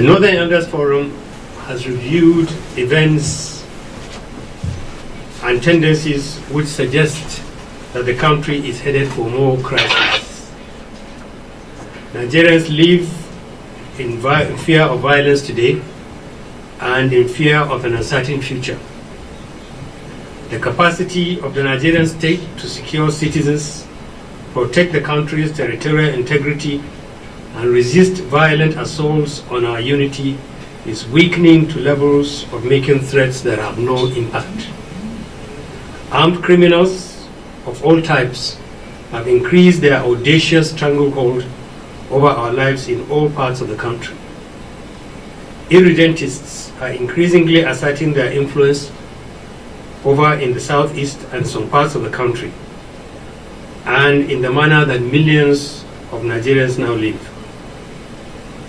Northern Elders Forum has reviewed events and tendencies which suggest that the country is headed for more crises. Nigerians live in fear of violence today and in fear of an uncertain future. The capacity of the Nigerian state to secure citizens, protect the country's territorial integrity, and resist violent assaults on our unity is weakening to levels of making threats that have no impact. Armed criminals of all types have increased their audacious stranglehold over our lives in all parts of the country. Irredentists are increasingly asserting their influence over in the southeast and some parts of the country, and in the manner that millions of Nigerians now live.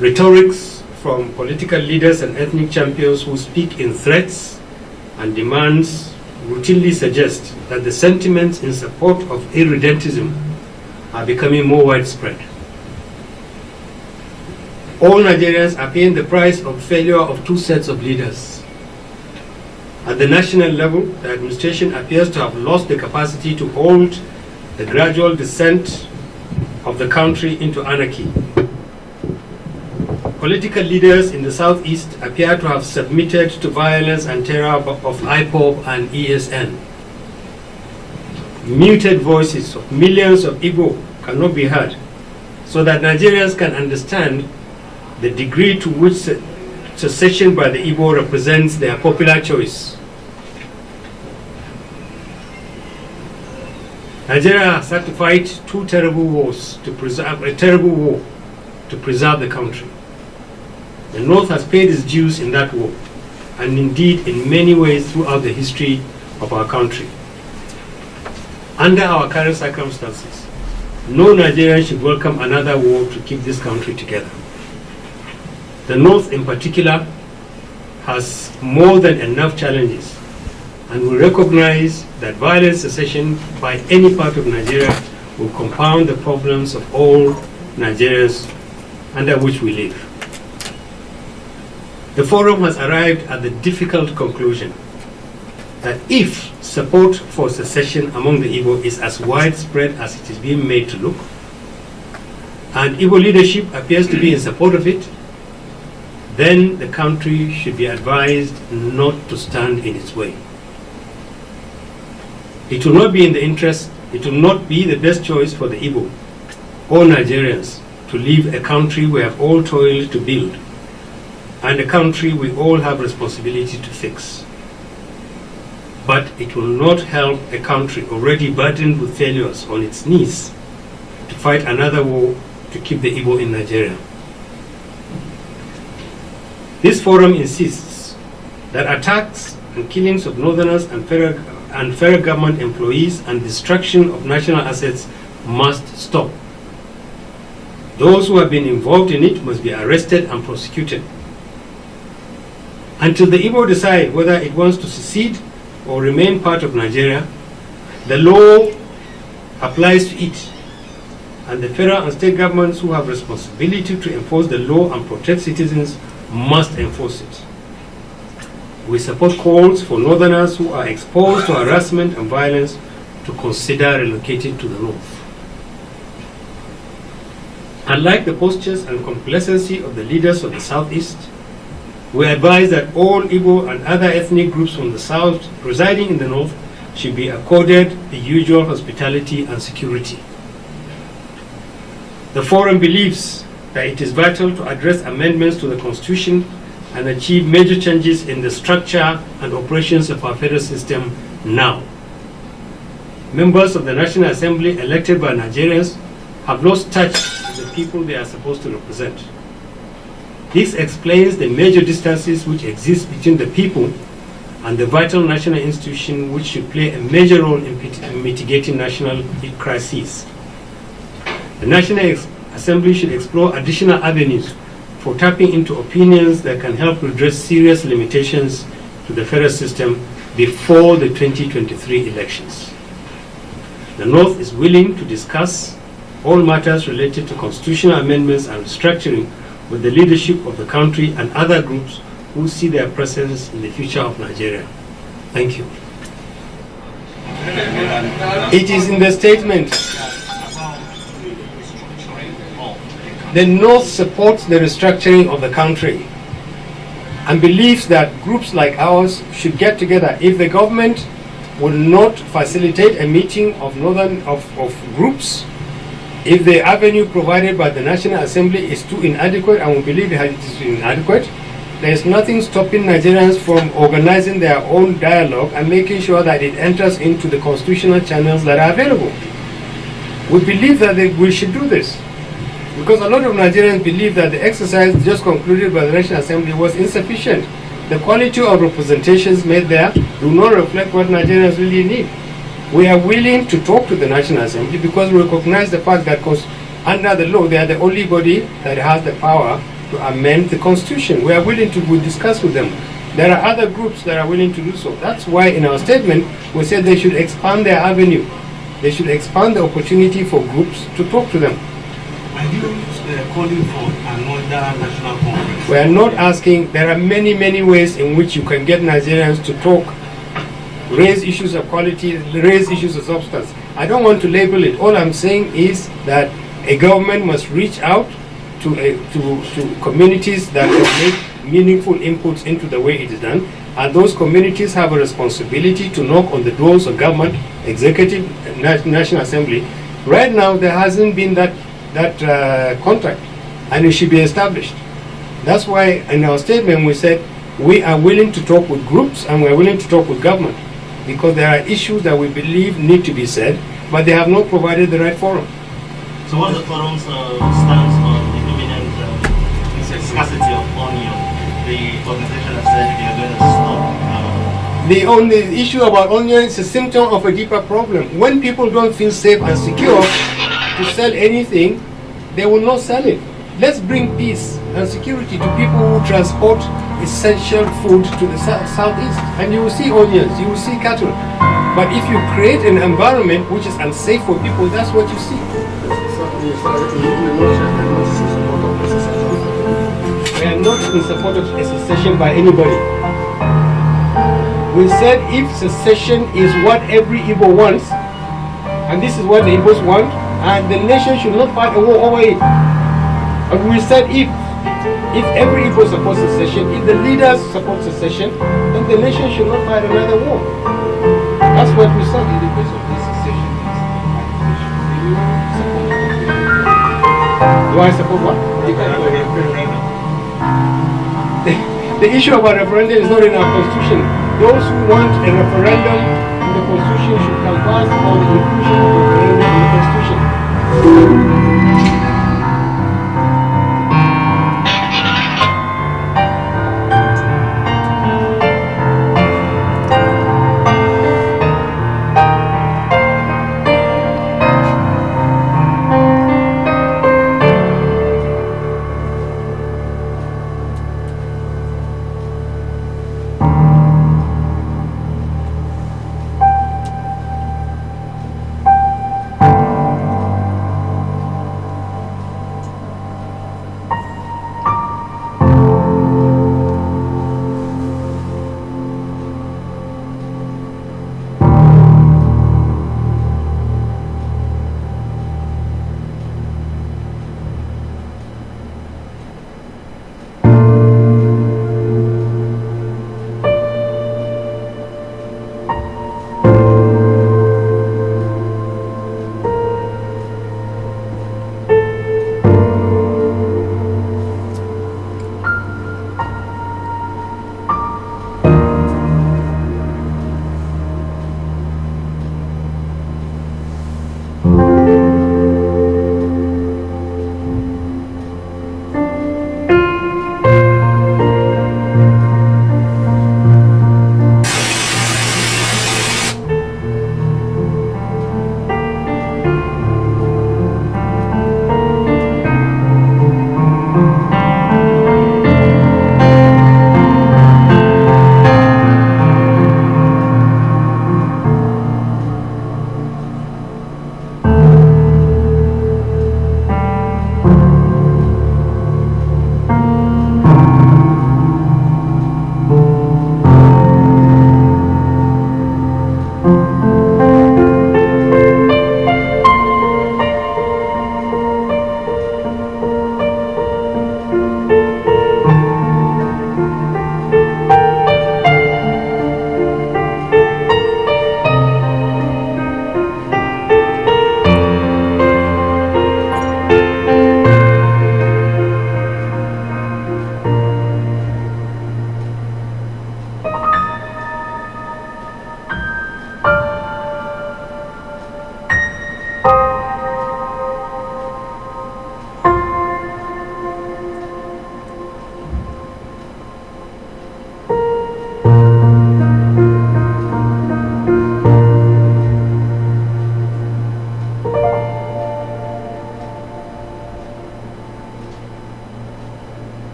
Rhetorics from political leaders and ethnic champions who speak in threats and demands routinely suggest that the sentiments in support of irredentism are becoming more widespread. All Nigerians are paying the price of failure of two sets of leaders. At the national level, the administration appears to have lost the capacity to hold the gradual descent of the country into anarchy. Political leaders in the southeast appear to have submitted to violence and terror of IPOB and ESN. Muted voices of millions of Igbo cannot be heard, so that Nigerians can understand the degree to which secession by the Igbo represents their popular choice. Nigeria has had to fight two terrible wars to preserve the country. The North has paid its dues in that war, and indeed in many ways throughout the history of our country. Under our current circumstances, no Nigerian should welcome another war to keep this country together. The North in particular has more than enough challenges, and we recognize that violent secession by any part of Nigeria will compound the problems of all Nigerians under which we live. The forum has arrived at the difficult conclusion that if support for secession among the Igbo is as widespread as it is being made to look, and Igbo leadership appears to be in support of it, then the country should be advised not to stand in its way. It will not be the best choice for the Igbo or Nigerians to leave a country we have all toiled to build, and a country we all have responsibility to fix. But it will not help a country already burdened with failures on its knees to fight another war to keep the Igbo in Nigeria. This forum insists that attacks and killings of Northerners and federal government employees and destruction of national assets must stop. Those who have been involved in it must be arrested and prosecuted. Until the Igbo decide whether it wants to secede or remain part of Nigeria, the law applies to it, and the federal and state governments who have responsibility to enforce the law and protect citizens must enforce it. We support calls for Northerners who are exposed to harassment and violence to consider relocating to the North. Unlike the postures and complacency of the leaders of the Southeast, we advise that all Igbo and other ethnic groups from the South residing in the North should be accorded the usual hospitality and security. The Forum believes that it is vital to address amendments to the Constitution and achieve major changes in the structure and operations of our federal system now. Members of the National Assembly elected by Nigerians have lost touch with the people they are supposed to represent. This explains the major distances which exist between the people and the vital national institution which should play a major role in mitigating national crises. The National Assembly should explore additional avenues for tapping into opinions that can help redress serious limitations to the federal system before the 2023 elections. The North is willing to discuss all matters related to constitutional amendments and restructuring with the leadership of the country and other groups who see their presence in the future of Nigeria. Thank you. It is in the statement. The North supports the restructuring of the country and believes that groups like ours should get together. If the government will not facilitate a meeting of groups, if the avenue provided by the National Assembly is too inadequate, and we believe it is inadequate, there is nothing stopping Nigerians from organizing their own dialogue and making sure that it enters into the constitutional channels that are available. We believe that we should do this, because a lot of Nigerians believe that the exercise just concluded by the National Assembly was insufficient. The quality of representations made there do not reflect what Nigerians really need. We are willing to talk to the National Assembly because we recognize the fact that under the law, they are the only body that has the power to amend the Constitution. We are willing to discuss with them. There are other groups that are willing to do so. That's why in our statement, we said they should expand their avenue. They should expand the opportunity for groups to talk to them. Are you calling for another national conference? We are not asking. There are many, many ways in which you can get Nigerians to talk, raise issues of quality, raise issues of substance. I don't want to label it. All I'm saying is that a government must reach out to communities that can make meaningful inputs into the way it is done, and those communities have a responsibility to knock on the doors of government, executive, National Assembly. Right now, there hasn't been that contract, and it should be established. That's why in our statement we said we are willing to talk with groups and we are willing to talk with government, because there are issues that we believe need to be said, but they have not provided the right forum. So what's the forum's stance on the imminent scarcity of onion? The organization has said they are going to stop. The issue about onion is a symptom of a deeper problem. When people don't feel safe and secure to sell anything, they will not sell it. Let's bring peace and security to people who transport essential food to the southeast. And you will see onions, you will see cattle. But if you create an environment which is unsafe for people, that's what you see. We are not in support of a secession by anybody. We said if secession is what every Igbo wants, and this is what the Igbos want, and the nation should not fight a war over it. And we said if every Igbo supports secession, if the leaders support secession, then the nation should not fight another war. That's what we said. In the case of this secession, do I support what? The issue about referendum is not in our constitution. Those who want a referendum in the constitution should canvass on the inclusion of referendum in the constitution.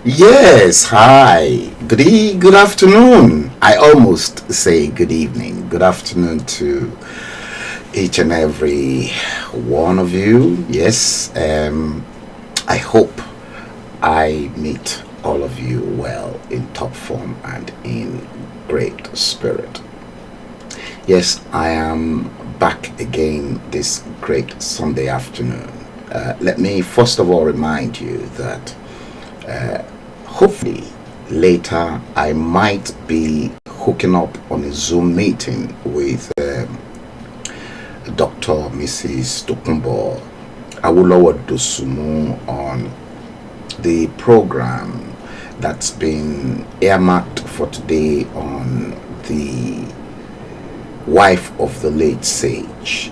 Yes, hi. Good afternoon. I almost say good evening. Good afternoon to each and every one of you. Yes, I hope I meet all of you well, in top form and in great spirit. Yes, I am back again this great Sunday afternoon. Let me first of all remind you that hopefully later I might be hooking up on a Zoom meeting with Dr. Mrs. Tokumbo Awolowo Dosumu on the program that's been earmarked for today on the wife of the late sage,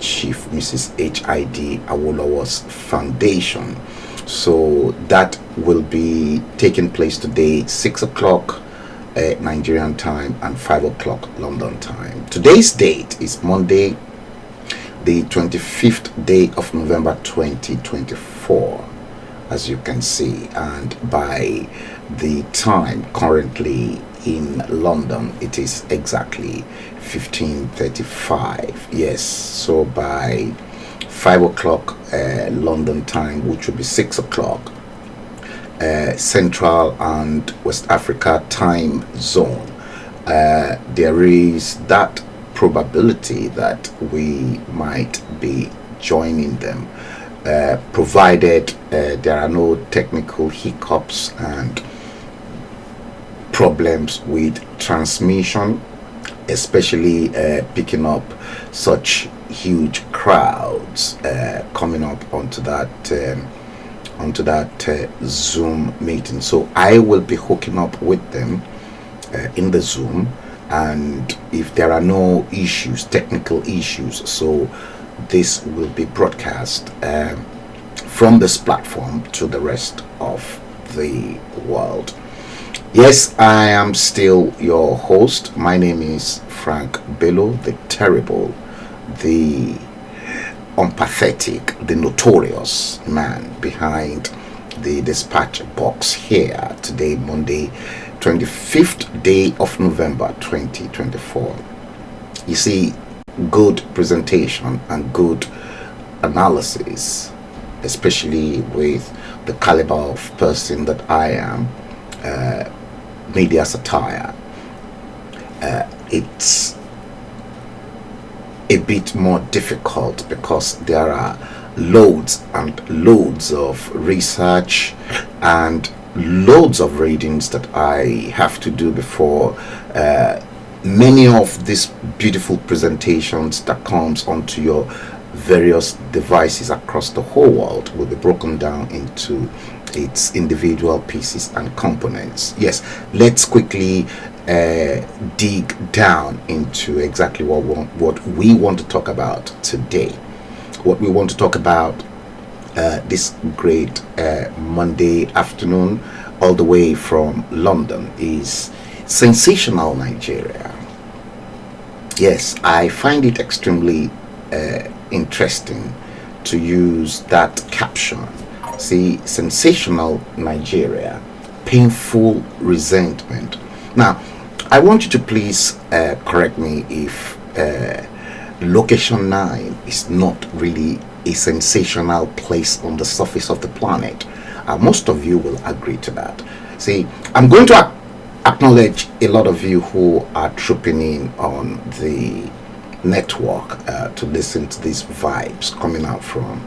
Chief Mrs. H.I.D. Awolowo's foundation. So that will be taking place today, 6 o'clock Nigerian time and 5 o'clock London time. Today's date is Monday, the 25th day of November 2024, as you can see, and by the time currently in London it is exactly 15:35. Yes, so by 5 o'clock London time, which will be 6 o'clock Central and West Africa time zone, there is that probability that we might be joining them, provided there are no technical hiccups and problems with transmission, especially picking up such huge crowds coming up onto that Zoom meeting. So I will be hooking up with them in the Zoom, and if there are no issues, technical issues, so this will be broadcast from this platform to the rest of the world. Yes, I am still your host. My name is Frank Bello, the terrible, the unpathetic, the notorious man behind the dispatch box here today, Monday, 25th day of November 2024. You see, good presentation and good analysis, especially with the caliber of person that I am, media satire, it's a bit more difficult because there are loads and loads of research and loads of readings that I have to do before many of these beautiful presentations that comes onto your various devices across the whole world will be broken down into its individual pieces and components. Yes, let's quickly dig down into exactly what we want to talk about today. What we want to talk about this great Monday afternoon, all the way from London, is sensational Nigeria. Yes, I find it extremely interesting to use that caption. See, sensational Nigeria, painful resentment. Now, I want you to please correct me if Location 9 is not really a sensational place on the surface of the planet. Most of you will agree to that. See, I'm going to acknowledge a lot of you who are trooping in on the network to listen to these vibes coming out from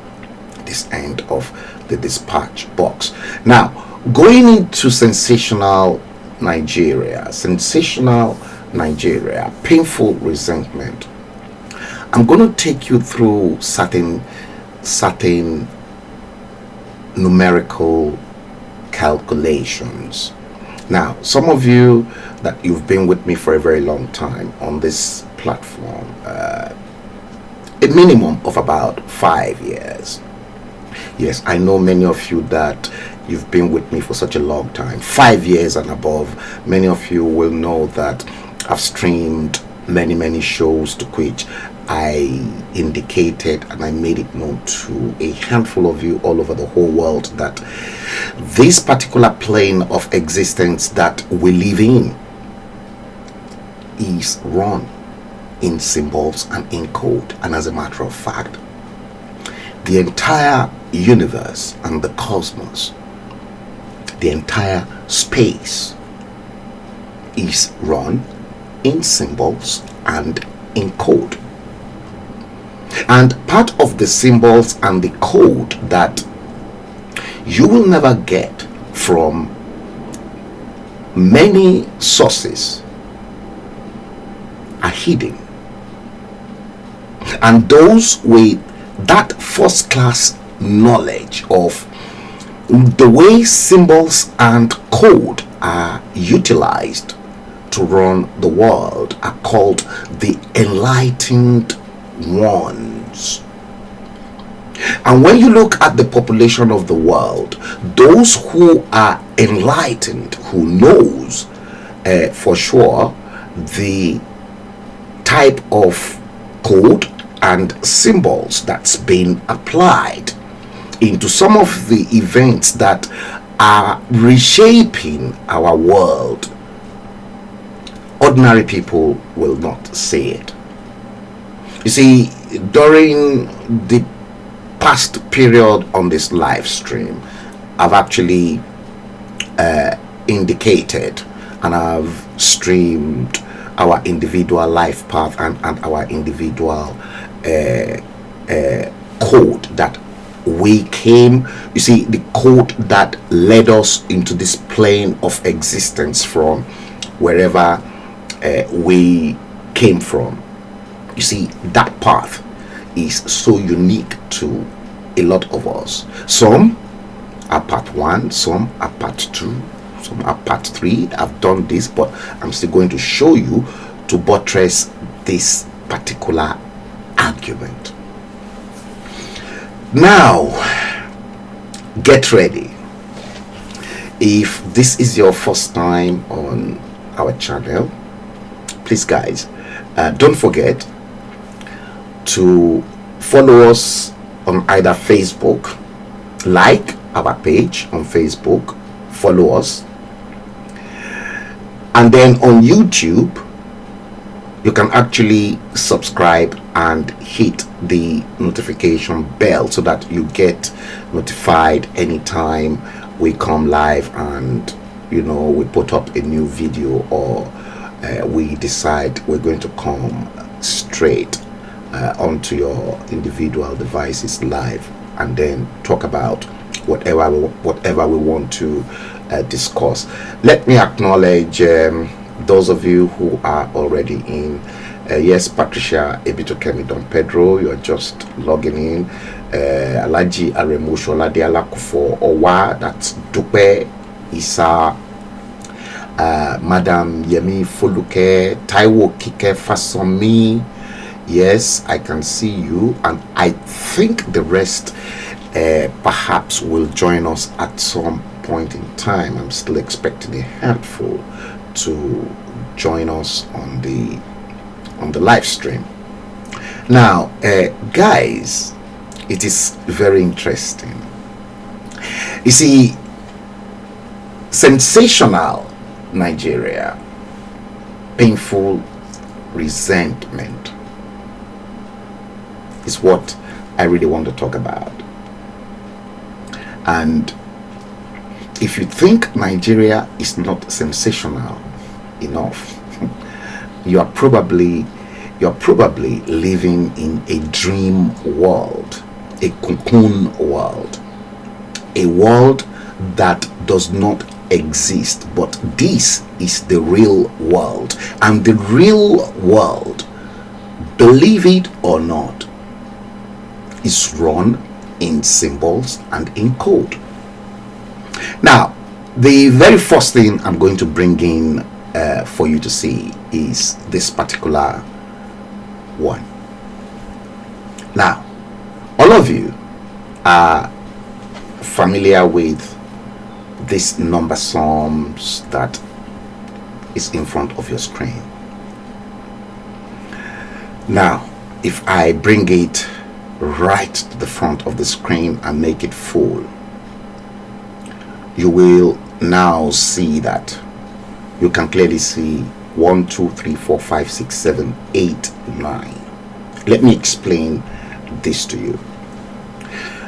this end of the dispatch box. Now, going into sensational Nigeria, painful resentment, I'm going to take you through certain numerical calculations. Now, some of you that you've been with me for a very long time on this platform, a minimum of about 5 years. Yes, I know many of you that you've been with me for such a long time, 5 years and above. Many of you will know that I've streamed many shows to which I indicated and I made it known to a handful of you all over the whole world that this particular plane of existence that we live in is run in symbols and in code. And as a matter of fact, the entire universe and the cosmos, the entire space is run in symbols and in code. And part of the symbols and the code that you will never get from many sources are hidden. And those with that first class knowledge of the way symbols and code are utilized to run the world are called the enlightened ones. And when you look at the population of the world, those who are enlightened, who knows for sure the type of code and symbols that's been applied into some of the events that are reshaping our world, ordinary people will not see it. You see, during the past period on this live stream, I've actually indicated and I've streamed our individual life path and our individual code that we came, you see, the code that led us into this plane of existence from wherever we came from. You see, that path is so unique to a lot of us. Some are part 1, some are part 2, some are part 3. I've done this, but I'm still going to show you to buttress this particular argument. Now, get ready. If this is your first time on our channel, please guys, don't forget to follow us on either Facebook, like our page on Facebook, follow us, and then on YouTube you can actually subscribe and hit the notification bell so that you get notified anytime we come live and, you know, we put up a new video or we decide we're going to come straight onto your individual devices live and then talk about whatever we want to discuss. Let me acknowledge those of you who are already in. Yes, Patricia Ebitokemi Don Pedro, you're just logging in. Alaji Aremusho Ladiala Kufo Owa, that's Dupe Isa, Madam Yemi Foluke, Taiwo Kike Fasomi. Yes, I can see you, and I think the rest perhaps will join us at some point in time. I'm still expecting a handful to join us on the live stream. Now, guys, it is very interesting. You see, sensational Nigeria, painful resentment is what I really want to talk about. And if you think Nigeria is not sensational enough, you're probably living in a dream world, a cocoon world, a world that does not exist. But this is the real world, and the real world, believe it or not, is run in symbols and in code. Now, the very first thing I'm going to bring in for you to see is this particular one. Now, all of you are familiar with this number sums that is in front of your screen. Now, if I bring it right to the front of the screen and make it full, you will now see that you can clearly see 1, 2, 3, 4, 5, 6, 7, 8, 9. Let me explain this to you.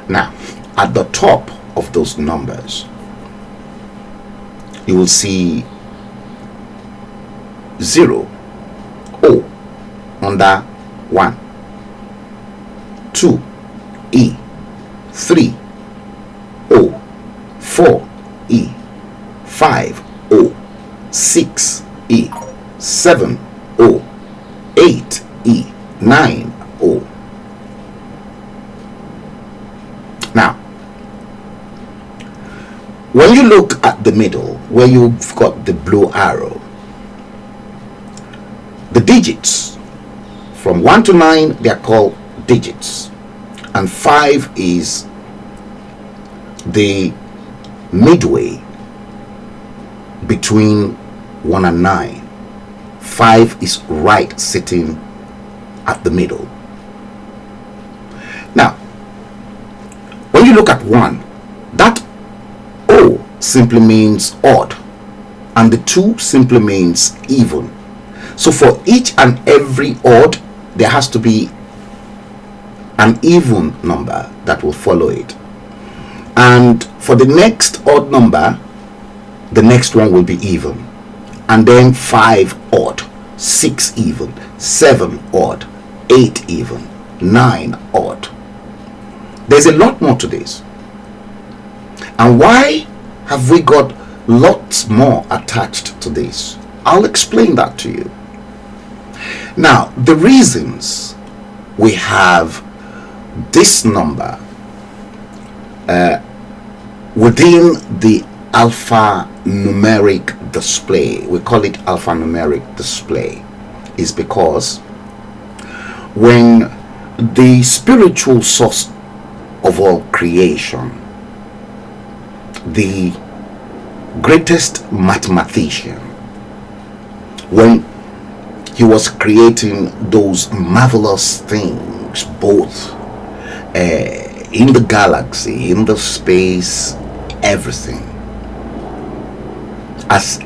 Now, at the top of those numbers, you will see 0, O, under 1, 2, E, 3, O, 4, E, 5, O, 6, E, 7, O, 8, E, 9, O. Now, when you look at the middle, where you've got the blue arrow, the digits from 1 to 9, they are called digits, and 5 is the midway between 1 and 9. 5 is right sitting at the middle. Now, when you look at 1, that O simply means odd, and the 2 simply means even. So for each and every odd, there has to be an even number that will follow it. And for the next odd number, the next one will be even. And then 5 odd, 6 even, 7 odd, 8 even, 9 odd. There's a lot more to this. And why have we got lots more attached to this? I'll explain that to you. Now, the reasons we have this number within the alphanumeric display, we call it alphanumeric display, is because when the spiritual source of all creation, the greatest mathematician, when he was creating those marvelous things, both in the galaxy, in the space, everything, as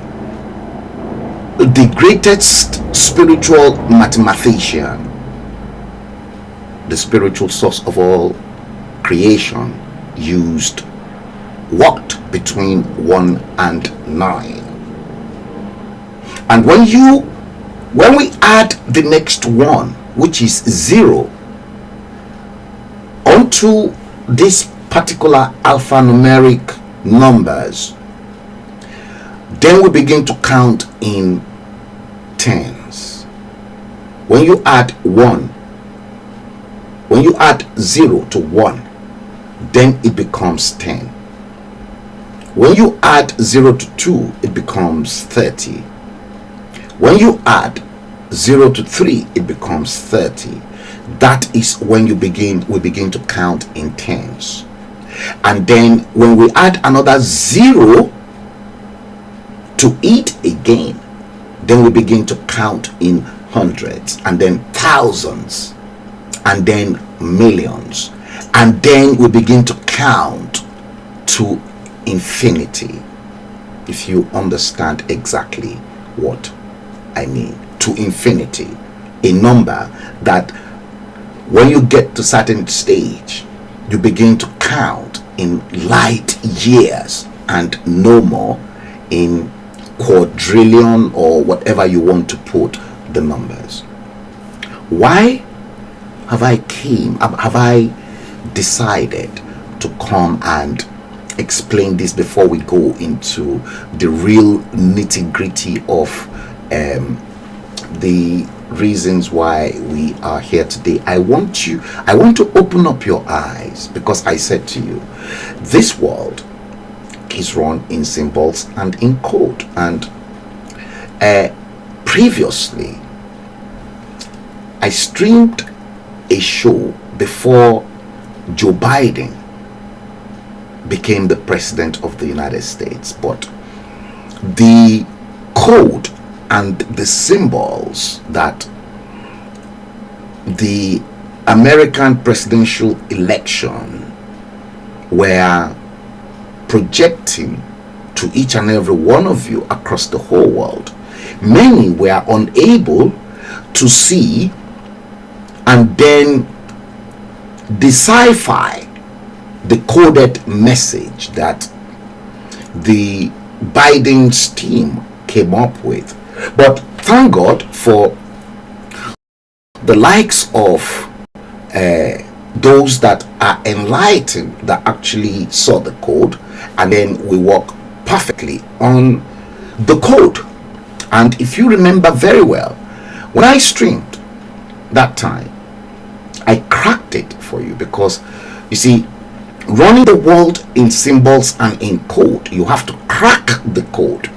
the greatest spiritual mathematician, the spiritual source of all creation walked between 1 and 9. And when we add the next one, which is 0, onto this particular alphanumeric numbers, then we begin to count in tens. When you add 0 to 1, then it becomes 10. When you add 0 to 2, it becomes 30. When you add 0 to 3, it becomes 30. That is when we begin to count in tens. And then when we add another 0 to it again, then we begin to count in hundreds, and then thousands, and then millions, and then we begin to count to infinity. If you understand exactly what I mean, to infinity, a number that when you get to certain stage, you begin to count in light years and no more in quadrillion or whatever you want to put the numbers. Why have I decided to come and explain this before we go into the real nitty-gritty of the reasons why we are here today? I want to open up your eyes, because I said to you, this world is run in symbols and in code. And previously I streamed a show before Joe Biden became the president of the United States, but the code and the symbols that the American presidential election were projecting to each and every one of you across the whole world, many were unable to see and then decipher the coded message that the Biden's team came up with. But thank God for the likes of those that are enlightened, that actually saw the code, and then we work perfectly on the code. And if you remember very well, when I streamed that time, I cracked it for you, because you see, running the world in symbols and in code, you have to crack the code.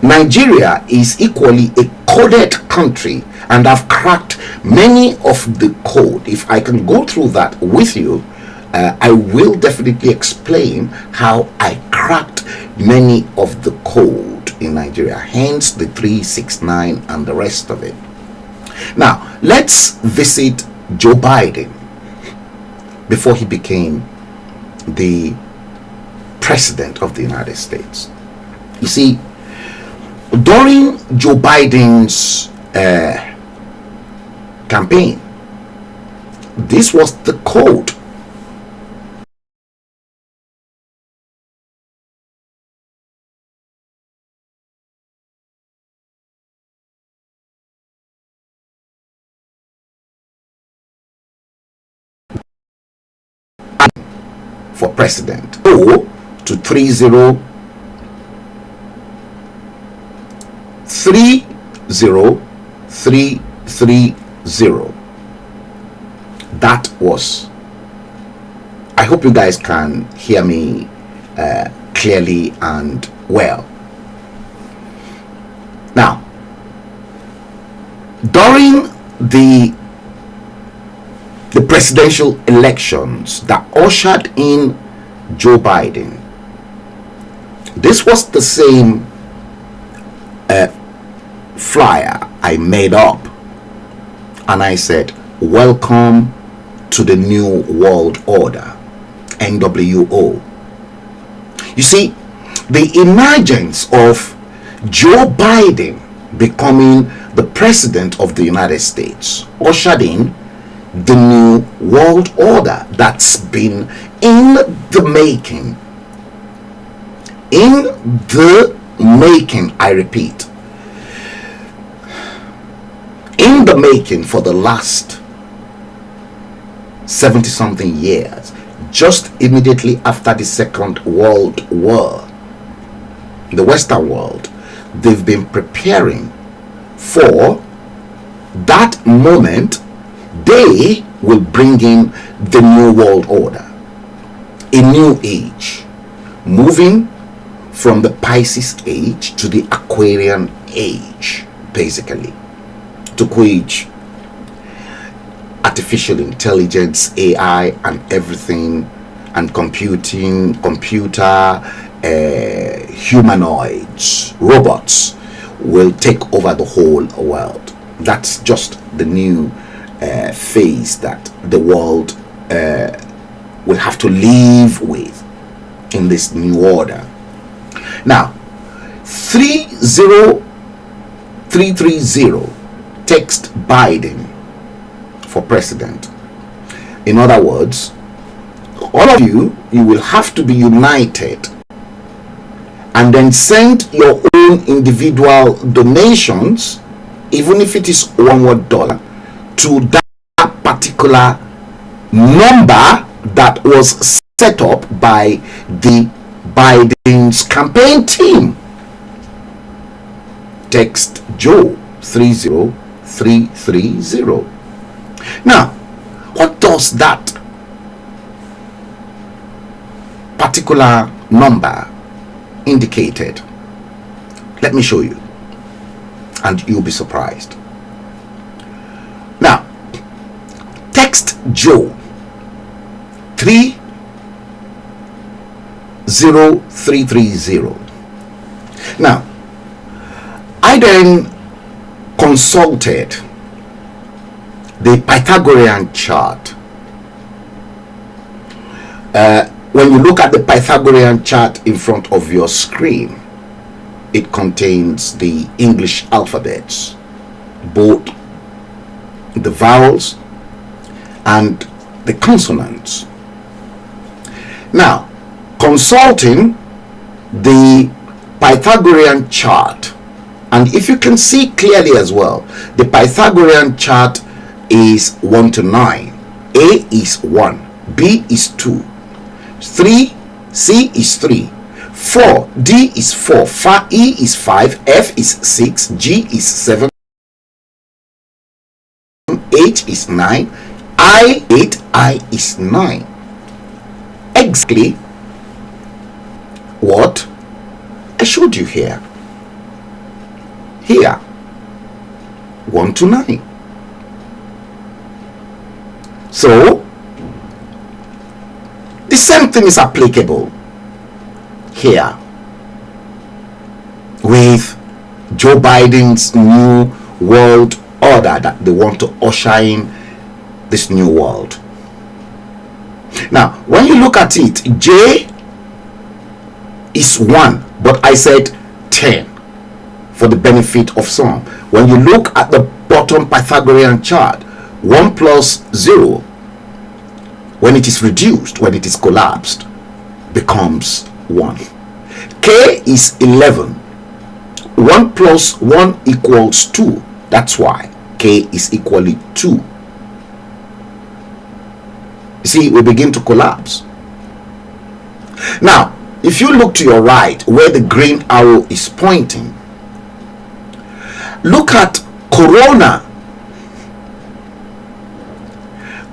Nigeria is equally a coded country, and I've cracked many of the code. If I can go through that with you, I will definitely explain how I cracked many of the code in Nigeria, hence the 369 and the rest of it. Now, let's visit Joe Biden before he became the president of the United States. You see, during Joe Biden's campaign, this was the code. For president, O to 30330. That was, I hope you guys can hear me clearly and well. Now, during the presidential elections that ushered in Joe Biden, this was the same flyer I made up, and I said, welcome to the New World Order, NWO. You see, the emergence of Joe Biden becoming the president of the United States ushered in the New World Order that's been in the making. In the making, I repeat. In the making for the last 70-something years, just immediately after the Second World War, the Western world, they've been preparing for that moment. They will bring in the New World Order, a new age, moving from the Pisces age to the Aquarian age, basically, to which artificial intelligence, AI, and everything, and computer, humanoids, robots will take over the whole world. That's just the new phase that the world will have to live with in this new order. Now, 30330, text Biden for president. In other words, all of you will have to be united and then send your own individual donations, even if it is $1 to that particular number that was set up by the Biden's campaign team. Text Joe 30330. Now, what does that particular number indicated? Let me show you, and you'll be surprised. Now, text Joe 30330. Now, I then consulted the Pythagorean chart. When you look at the Pythagorean chart in front of your screen, it contains the English alphabets, both the vowels and the consonants. Now, consulting the Pythagorean chart, and if you can see clearly as well, the Pythagorean chart is 1 to 9. A is 1, B is 2, 3, C is 3, 4, D is 4, E is 5, F is 6, G is 7, H is 9, I 8, I is 9. Exactly what I showed you here. Here, 1 to 9. So, the same thing is applicable here with Joe Biden's new world order that they want to usher in this new world. Now, when you look at it, J is 1, but I said 10 for the benefit of some. When you look at the bottom Pythagorean chart, 1 plus 0, when it is reduced, when it is collapsed, becomes 1. K is 11. 1 plus 1 equals 2. That's why K is equally 2. You see, we begin to collapse. Now, if you look to your right, where the green arrow is pointing, look at Corona.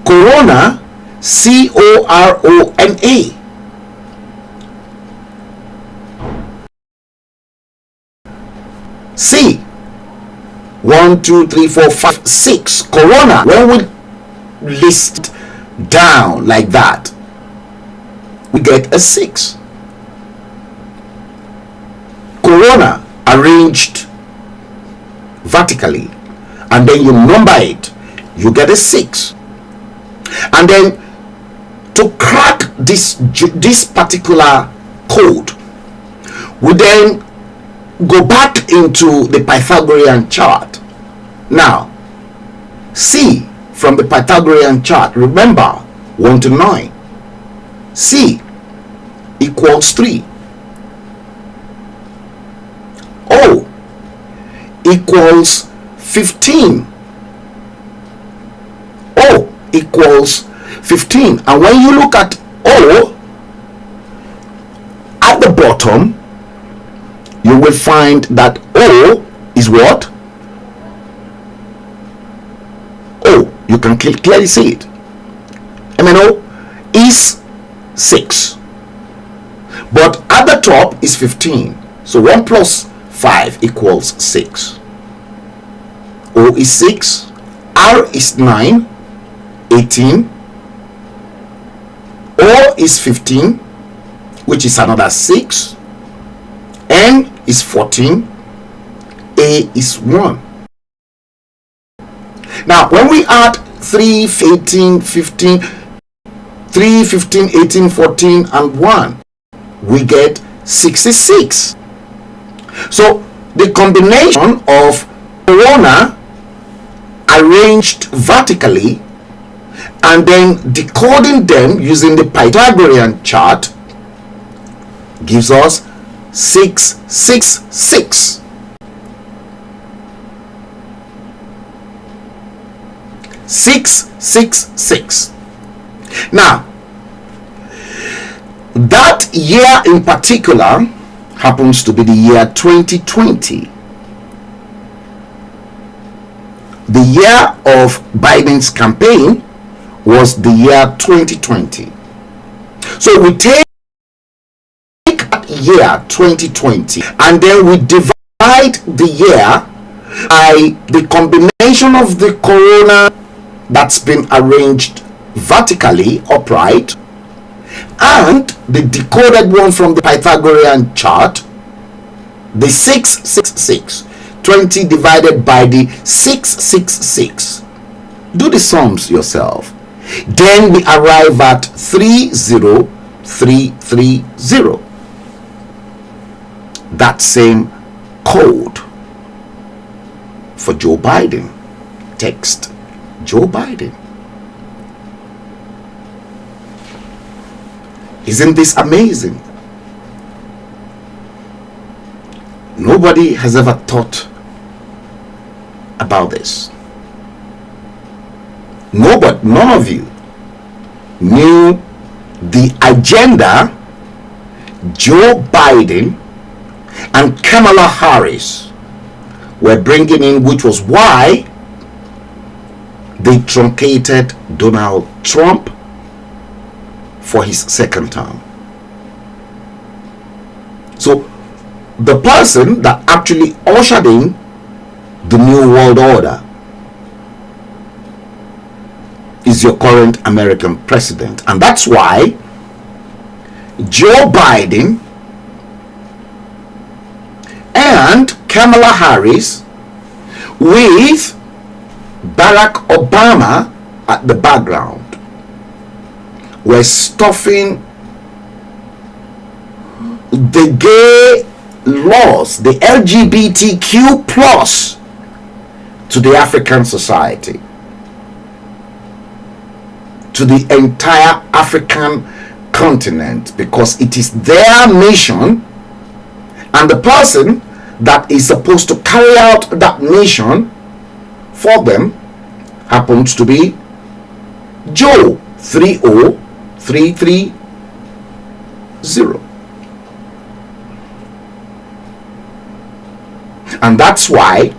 Corona, C-O-R-O-N-A. C. 1, 2, 3, 4, 5, 6. Corona. When we list down like that, we get a 6. Corona arranged vertically, and then you number it, you get a 6. And then to crack this particular code, we then go back into the Pythagorean chart. Now, C from the Pythagorean chart, remember, 1 to 9. C equals 3. O equals 15. O equals 15. And when you look at O at the bottom, you will find that O is what? O, you can clearly see it. MNO is 6. But at the top is 15. So 1 plus 5 equals 6. O is 6. R is 9. 18. O is 15, which is another 6. N is 14. A is 1. Now, when we add 3, 18, 15, 3, 15, 18, 14, and 1, we get 66. So, the combination of Corona arranged vertically and then decoding them using the Pythagorean chart gives us 666. 666. Now, that year in particular happens to be the year 2020. The year of Biden's campaign was the year 2020. So we take year 2020 and then we divide the year by the combination of the Corona that's been arranged vertically upright and the decoded one from the Pythagorean chart, the 666. 20 divided by the 666, Do the sums yourself. Then we arrive at 30330. That same code for Joe Biden. Text Joe Biden. Isn't this amazing? Nobody has ever thought about this. None of you knew the agenda Joe Biden and Kamala Harris were bringing in, which was why they truncated Donald Trump for his second term. So the person that actually ushered in the New World Order is your current American president. And that's why Joe Biden and Kamala Harris, with Barack Obama at the background, were stuffing the gay laws, the LGBTQ plus, to the African society, to the entire African continent, because it is their mission, and the person that is supposed to carry out that mission for them happens to be Joe 30330. And that's why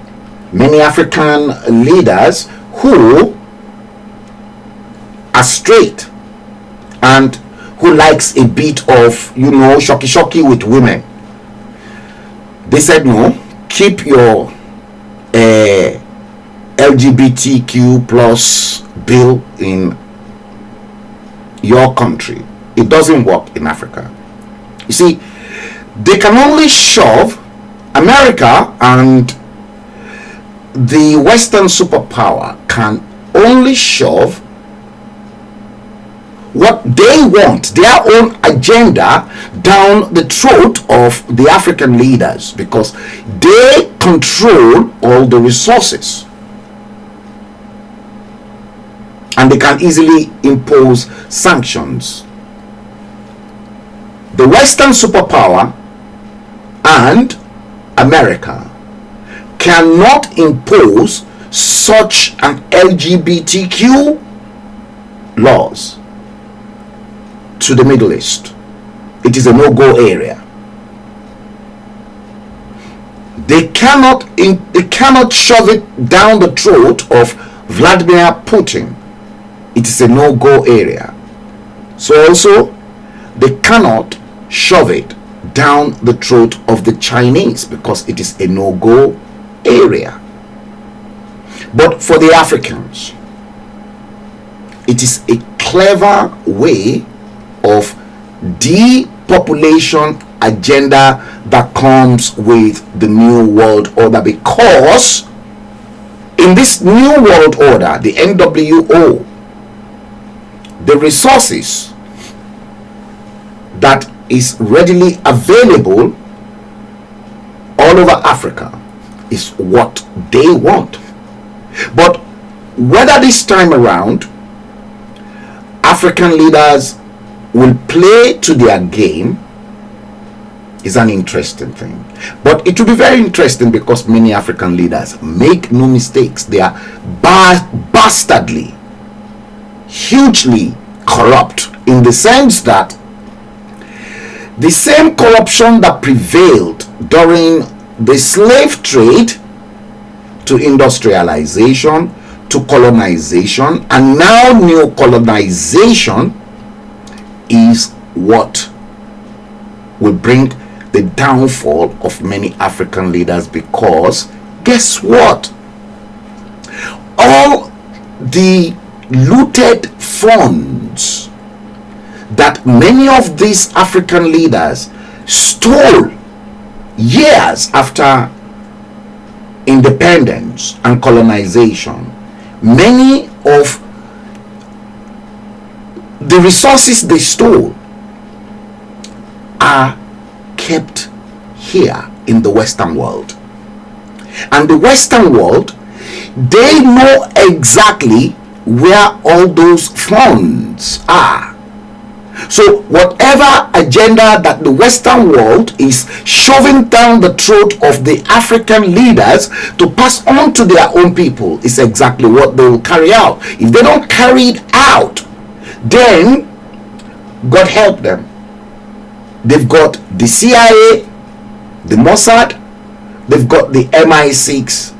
many African leaders who are straight and who likes a bit of, shocky with women, they said, no, keep your LGBTQ plus bill in your country. It doesn't work in Africa. You see, they can only shove America, and the Western superpower can only shove what they want, their own agenda, down the throat of the African leaders, because they control all the resources and they can easily impose sanctions. The Western superpower and America cannot impose such an LGBTQ laws to the Middle East. It is a no-go area. They cannot shove it down the throat of Vladimir Putin. It is a no-go area. So also they cannot shove it down the throat of the Chinese, because it is a no-go area. But for the Africans, it is a clever way of depopulation agenda that comes with the New World Order, because in this New World Order, the NWO, the resources that is readily available all over Africa is what they want. But whether this time around African leaders will play to their game is an interesting thing. But it will be very interesting, because many African leaders, make no mistakes, they are bastardly, hugely corrupt, in the sense that the same corruption that prevailed during the slave trade to industrialization to colonization and now new colonization is what will bring the downfall of many African leaders, because guess what? All the looted funds that many of these African leaders stole years after independence and colonization many of the resources they stole are kept here in the Western world. And the Western world, they know exactly where all those funds are. So whatever agenda that the Western world is shoving down the throat of the African leaders to pass on to their own people is exactly what they will carry out. If they don't carry it out, then God help them. They've got the CIA, the Mossad, they've got the MI6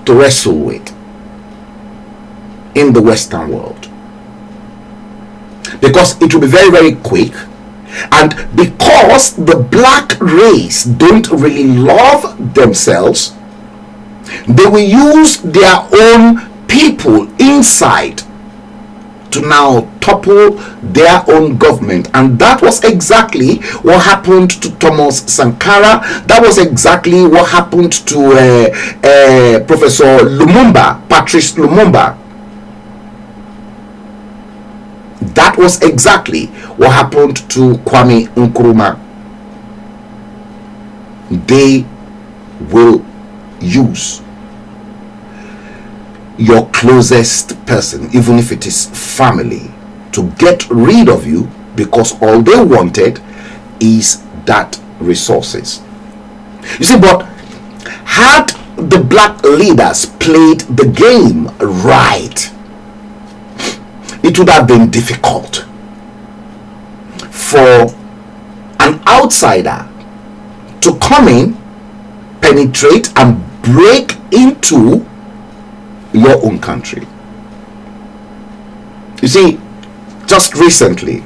to wrestle with in the Western world, because it will be very, very quick. And because the black race don't really love themselves, they will use their own people inside to now topple their own government. And that was exactly what happened to Thomas Sankara. That was exactly what happened to Professor Lumumba, Patrice Lumumba. That was exactly what happened to Kwame Nkrumah. They will use your closest person, even if it is family, to get rid of you, because all they wanted is that resources. You see, but had the black leaders played the game right, it would have been difficult for an outsider to come in, penetrate, and break into your own country. You see, just recently,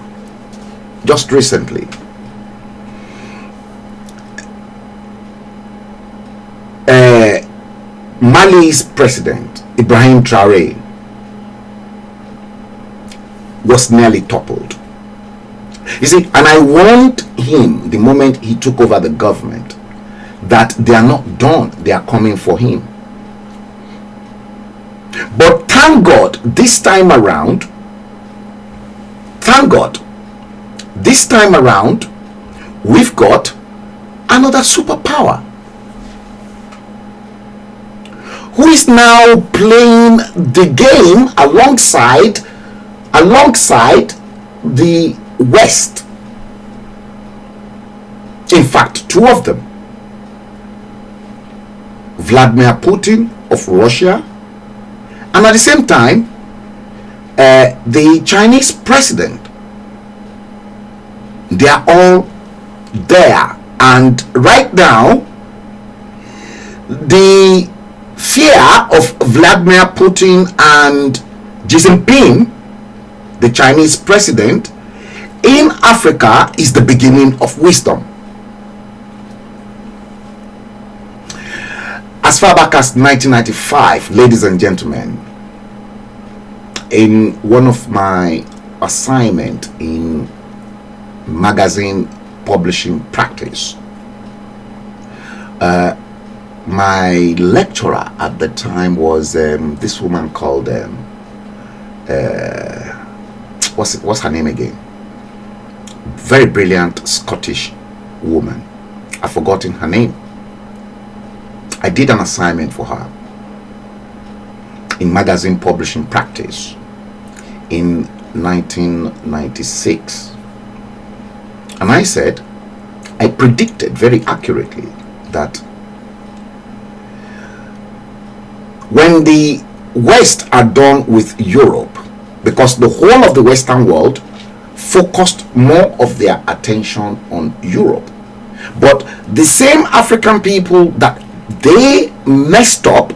Mali's president Ibrahim Traoré was nearly toppled. You see, and I warned him the moment he took over the government that they are not done, they are coming for him. But thank God, this time around, we've got another superpower who is now playing the game alongside the West. In fact, two of them, Vladimir Putin of Russia, and at the same time the Chinese president. They are all there, and right now the fear of Vladimir Putin and Xi Jinping, the Chinese president, in Africa is the beginning of wisdom. As far back as 1995, ladies and gentlemen, in one of my assignment in magazine publishing practice, my lecturer at the time was this woman called what's her name again? Very brilliant Scottish woman. I've forgotten her name. I did an assignment for her in magazine publishing practice in 1996, and I predicted very accurately that when the West are done with Europe, because the whole of the Western world focused more of their attention on Europe, but the same African people that they messed up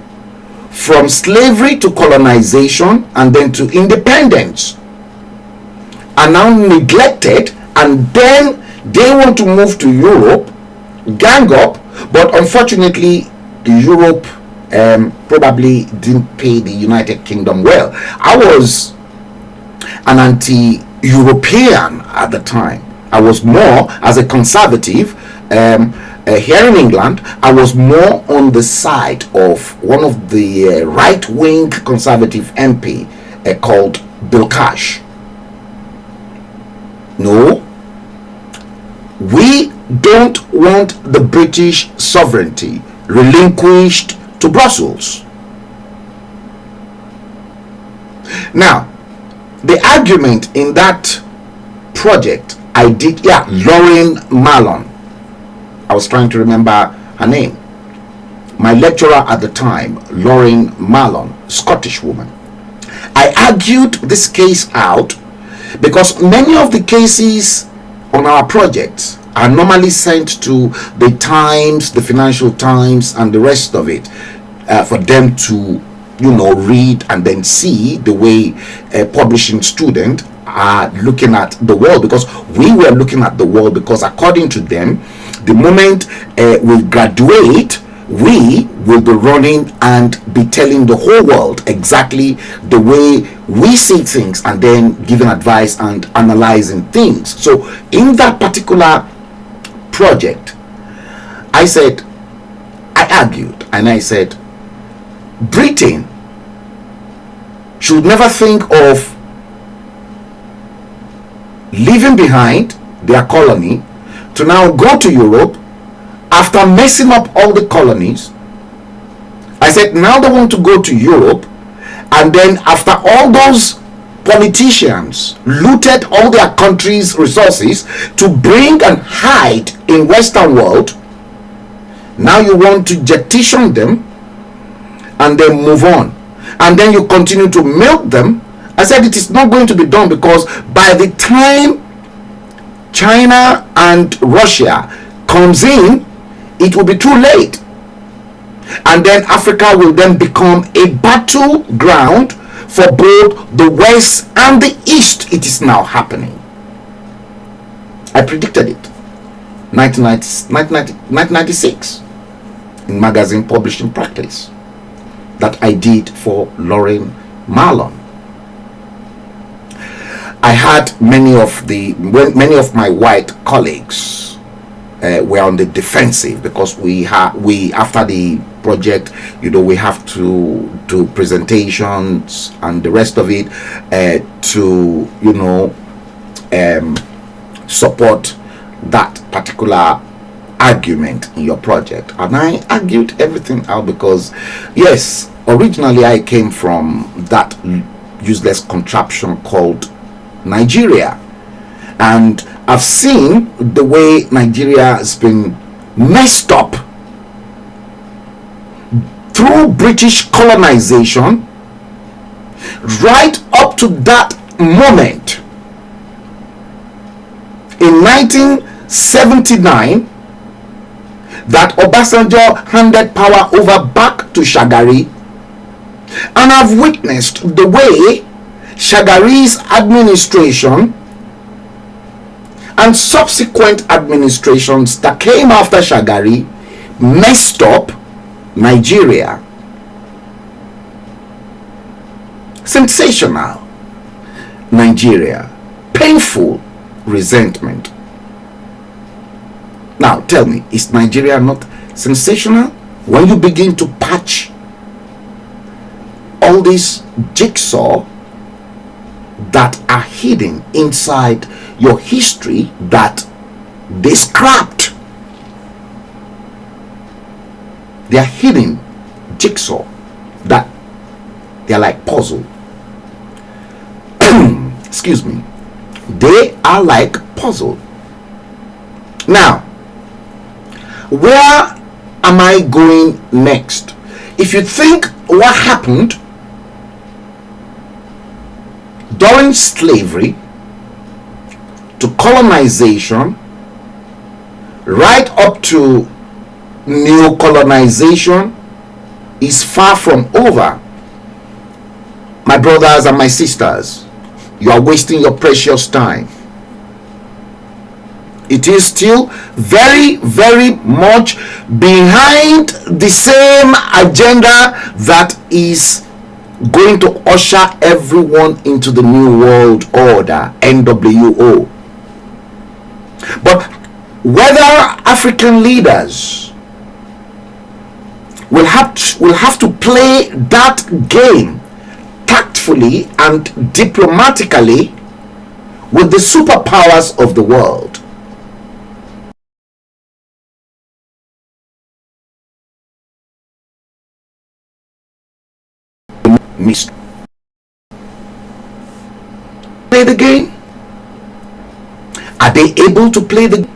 from slavery to colonization and then to independence are now neglected, and then they want to move to Europe, gang up, but unfortunately Europe probably didn't pay the United Kingdom well. I was an anti-European at the time, I was more, as a conservative, here in England, I was more on the side of one of the right-wing conservative MP called Bill Cash. No, we don't want the British sovereignty relinquished to Brussels. Now, the argument in that project I did, Lauren Marlon, I was trying to remember her name. My lecturer at the time, Lauren Marlon, Scottish woman. I argued this case out because many of the cases on our projects are normally sent to the Times, the Financial Times, and the rest of it for them to, read and then see the way a publishing student are looking at the world, because we were looking at the world because according to them, the moment we graduate, we will be running and be telling the whole world exactly the way we see things and then giving advice and analyzing things. So in that particular project, I argued and I said, Britain should never think of leaving behind their colony to now go to Europe after messing up all the colonies. I said now they want to go to Europe, and then after all those politicians looted all their country's resources to bring and hide in Western world, now you want to jettison them and then move on, and then you continue to milk them. I said it is not going to be done, because by the time China and Russia comes in, it will be too late, and then Africa will then become a battleground for both the West and the East. It is now happening. I predicted it 1996 in magazine publishing practice that I did for Lauren Marlon. I had many of my white colleagues were on the defensive, because we after the project, we have to do presentations and the rest of it to support that particular argument in your project. And I argued everything out, because yes, originally I came from that useless contraption called Nigeria, and I've seen the way Nigeria has been messed up through British colonization right up to that moment. In 1979, that Obasanjo handed power over back to Shagari, and I've witnessed the way Shagari's administration and subsequent administrations that came after Shagari messed up Nigeria. Sensational Nigeria. Painful resentment. Now tell me, is Nigeria not sensational? When you begin to patch all these jigsaw that are hidden inside your history that they scrapped. They are hidden jigsaw that they are like puzzle. Excuse me. They are like puzzle. Now, where am I going next? If you think what happened during slavery to colonization, right up to neo-colonization, is far from over, my brothers and my sisters, you are wasting your precious time. It is still very, very much behind the same agenda that is going to usher everyone into the new world order, NWO. But whether African leaders will have to play that game tactfully and diplomatically with the superpowers of the world. Play the game? Are they able to play the game?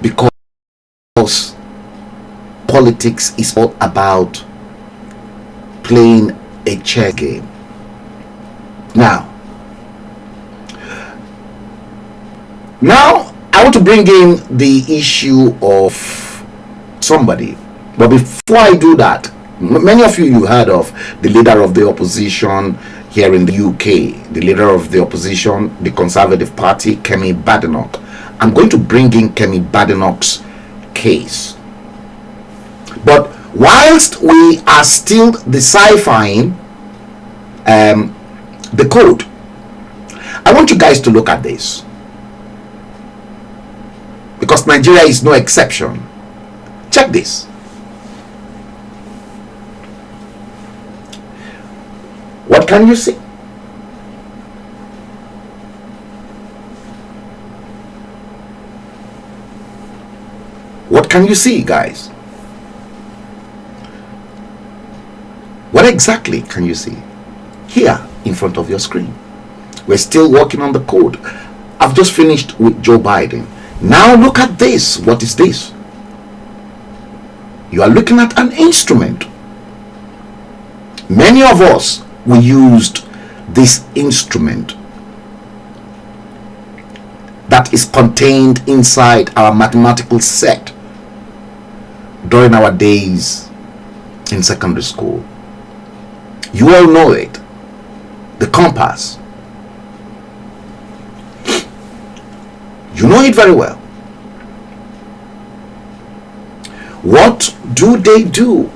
Because politics is all about playing a chess game. Now I want to bring in the issue of somebody, but before I do that, many of you heard of the leader of the opposition here in the UK, the leader of the opposition, the Conservative Party, Kemi Badenoch. I'm going to bring in Kemi Badenoch's case. But whilst we are still deciphering the code, I want you guys to look at this, because Nigeria is no exception. Check this. What can you see? What can you see, guys? What exactly can you see? Here in front of your screen. We're still working on the code. I've just finished with Joe Biden. Now look at this. What is this? You are looking at an instrument. Many of us, we used this instrument that is contained inside our mathematical set during our days in secondary school. You all know it. The compass. You know it very well. What do they do?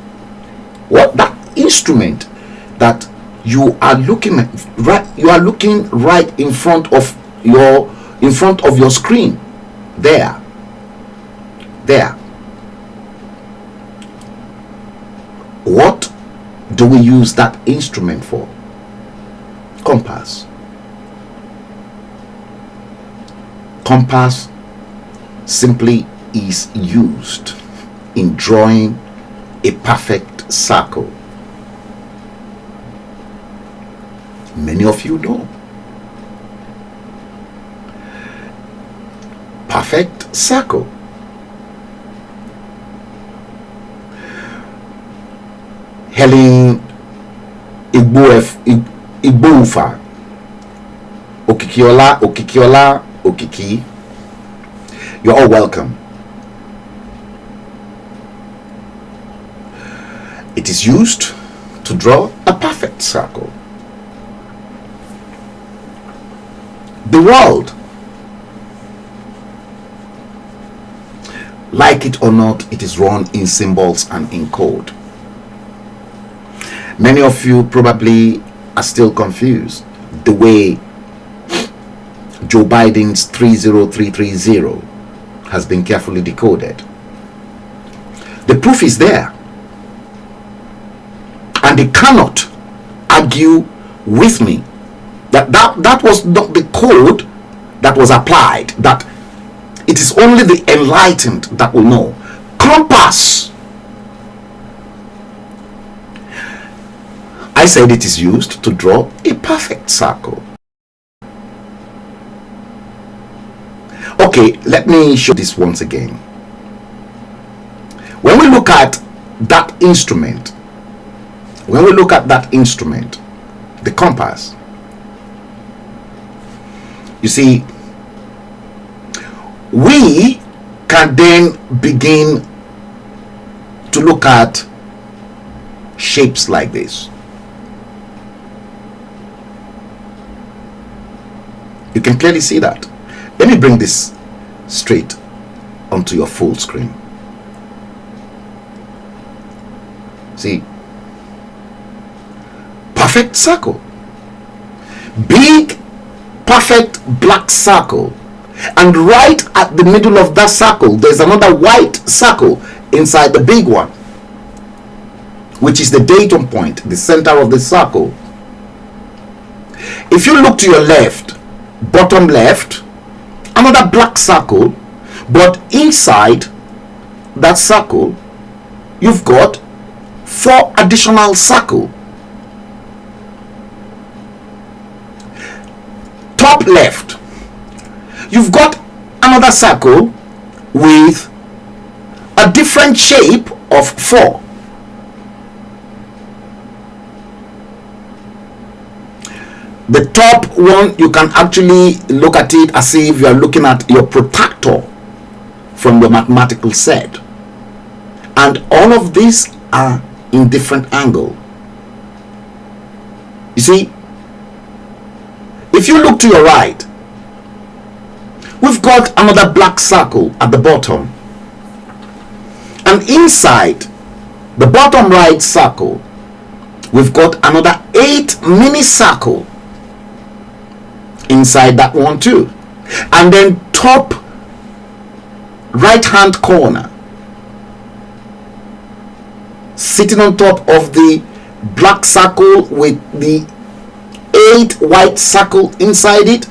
What that instrument that you are looking at, you are looking right in front of your screen. There. What do we use that instrument for? Compass. Compass simply is used in drawing a perfect circle. Many of you know. Perfect circle. Helen Igbofa Okikiola Okiki, you're all welcome. It is used to draw a perfect circle. The world, like it or not, it is run in symbols and in code. Many of you probably are still confused the way Joe Biden's 30330 has been carefully decoded. The proof is there, and they cannot argue with me that was not the code that was applied, that it is only the enlightened that will know. Compass, I said it is used to draw a perfect circle. Okay, let me show this once again. When we look at that instrument, the compass, you see, we can then begin to look at shapes like this. You can clearly see that. Let me bring this straight onto your full screen. See? Perfect circle. Big, perfect black circle And right at the middle of that circle, there's another white circle inside the big one, which is the datum point, the center of the circle. If you look to your left, bottom left, another black circle, but inside that circle, you've got 4 additional circles. Top left, you've got another circle with a different shape of 4. The top one, you can actually look at it as if you are looking at your protractor from your mathematical set. And all of these are in different angle. You see, if you look to your right, we've got another black circle at the bottom. And inside the bottom right circle, we've got another 8 mini circle inside that one too. And then top right hand corner, sitting on top of the black circle with the 8 white circle inside it,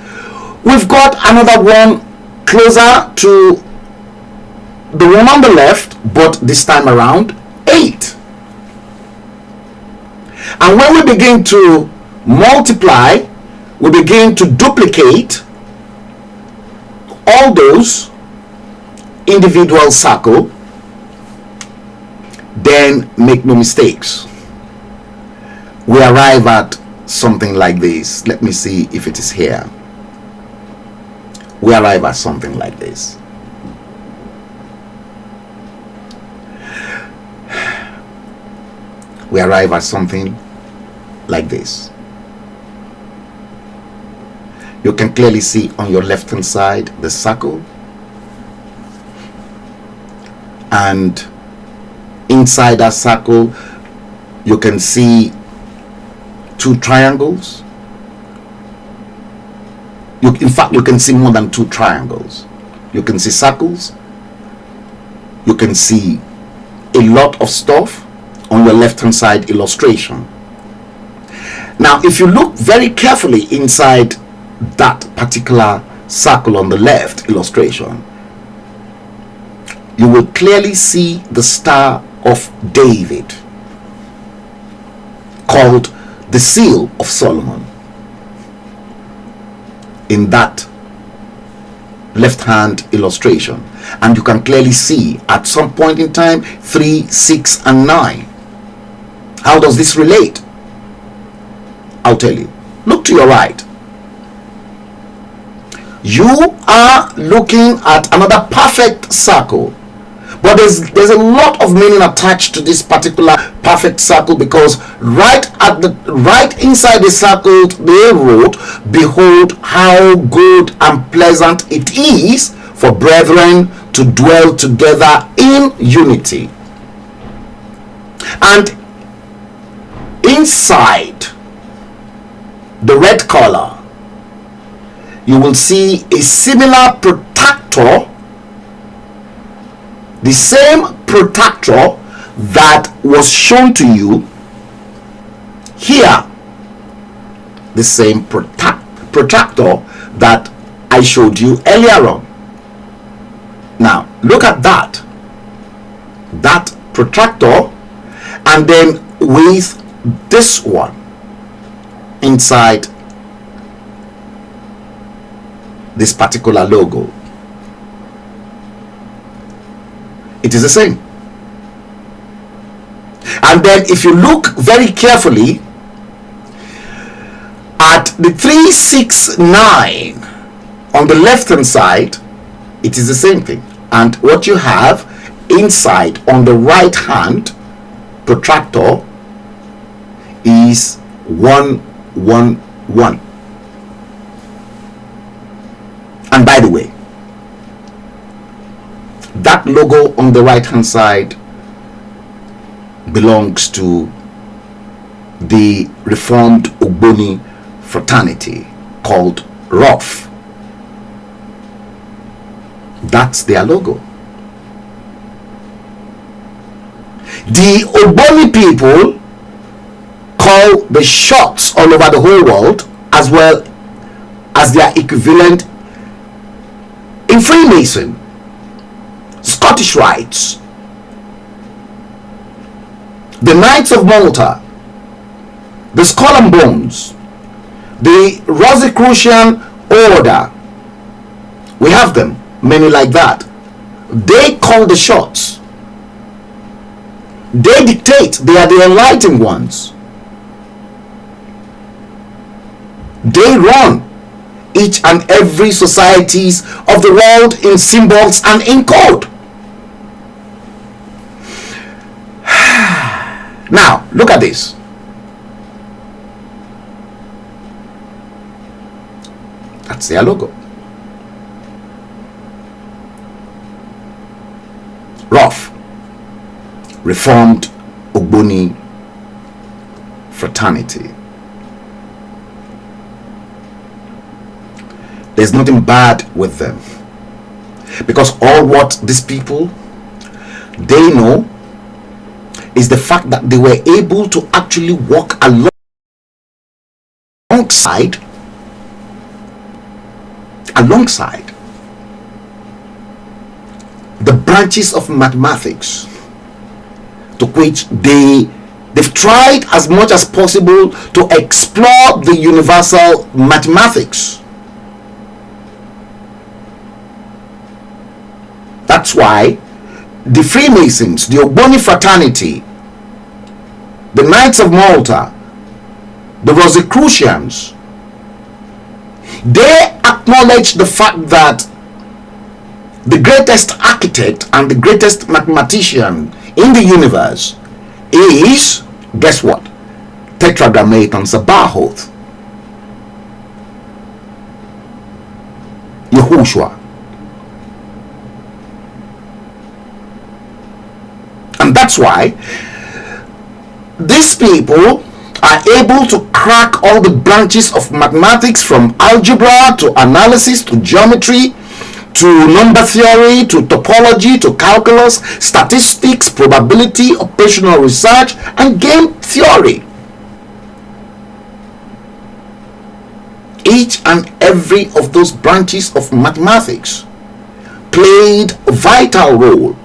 we've got another one closer to the one on the left, but this time around 8. And when we begin to multiply, we begin to duplicate all those individual circles, then make no mistakes, we arrive at something like this. Let me see if it is here. We arrive at something like this. We arrive at something like this. You can clearly see on your left hand side the circle, and inside that circle you can see 2 triangles. In fact, you can see more than 2 triangles. You can see circles. You can see a lot of stuff on your left hand side illustration. Now, if you look very carefully inside that particular circle on the left illustration, you will clearly see the Star of David, called the Seal of Solomon, in that left hand illustration. And you can clearly see at some point in time 3, 6 and 9. How does this relate? I'll tell you. Look to your right. You are looking at another perfect circle, but there's a lot of meaning attached to this particular perfect circle, because right inside the circle they wrote, "Behold how good and pleasant it is for brethren to dwell together in unity." And inside the red color, you will see a similar protractor, the same protractor that was shown to you here, the same protractor that I showed you earlier on. Now look at that protractor, and then with this one inside this particular logo, it is the same. And then if you look very carefully at the 369 on the left hand side, it is the same thing. And what you have inside on the right hand protractor is 111. And by the way, that logo on the right hand side belongs to the Reformed Ogboni fraternity called ROF. That's their logo. The Ogboni people call the shots all over the whole world, as well as their equivalent in Freemason, Scottish Rites, the Knights of Malta, the Skull and Bones, the Rosicrucian Order. We have them, many like that. They call the shots. They dictate. They are the enlightened ones. They run each and every societies of the world in symbols and in code. Now, look at this. That's their logo. ROF, Reformed Ogboni Fraternity. There's nothing bad with them, because all what these people, they know is the fact that they were able to actually walk alongside the branches of mathematics, to which they've tried as much as possible to explore the universal mathematics. That's why the Freemasons, the Ogboni Fraternity, the Knights of Malta, the Rosicrucians, they acknowledge the fact that the greatest architect and the greatest mathematician in the universe is, guess what? Tetragrammaton Sabaoth, Yahushua. And that's why these people are able to crack all the branches of mathematics, from algebra to analysis to geometry to number theory to topology to calculus, statistics, probability, operational research, and game theory. Each and every of those branches of mathematics played a vital role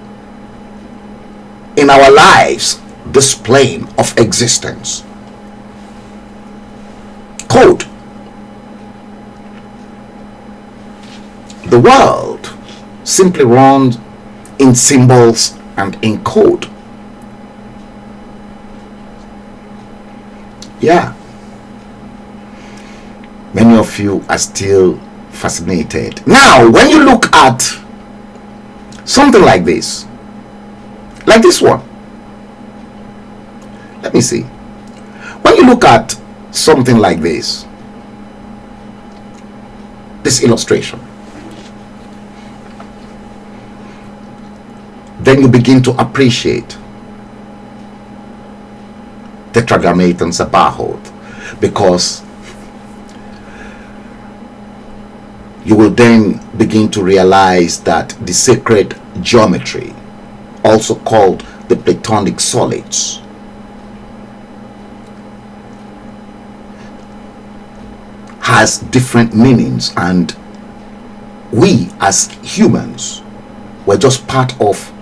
in our lives, this plane of existence. Code. The world simply runs in symbols and in code. Yeah. Many of you are still fascinated. Now, when you look at something like this one, let me see. When you look at something like this illustration, then you begin to appreciate Tetragrammaton Sabaoth, because you will then begin to realize that the sacred geometry, also called the Platonic solids, has different meanings, and we as humans were just part of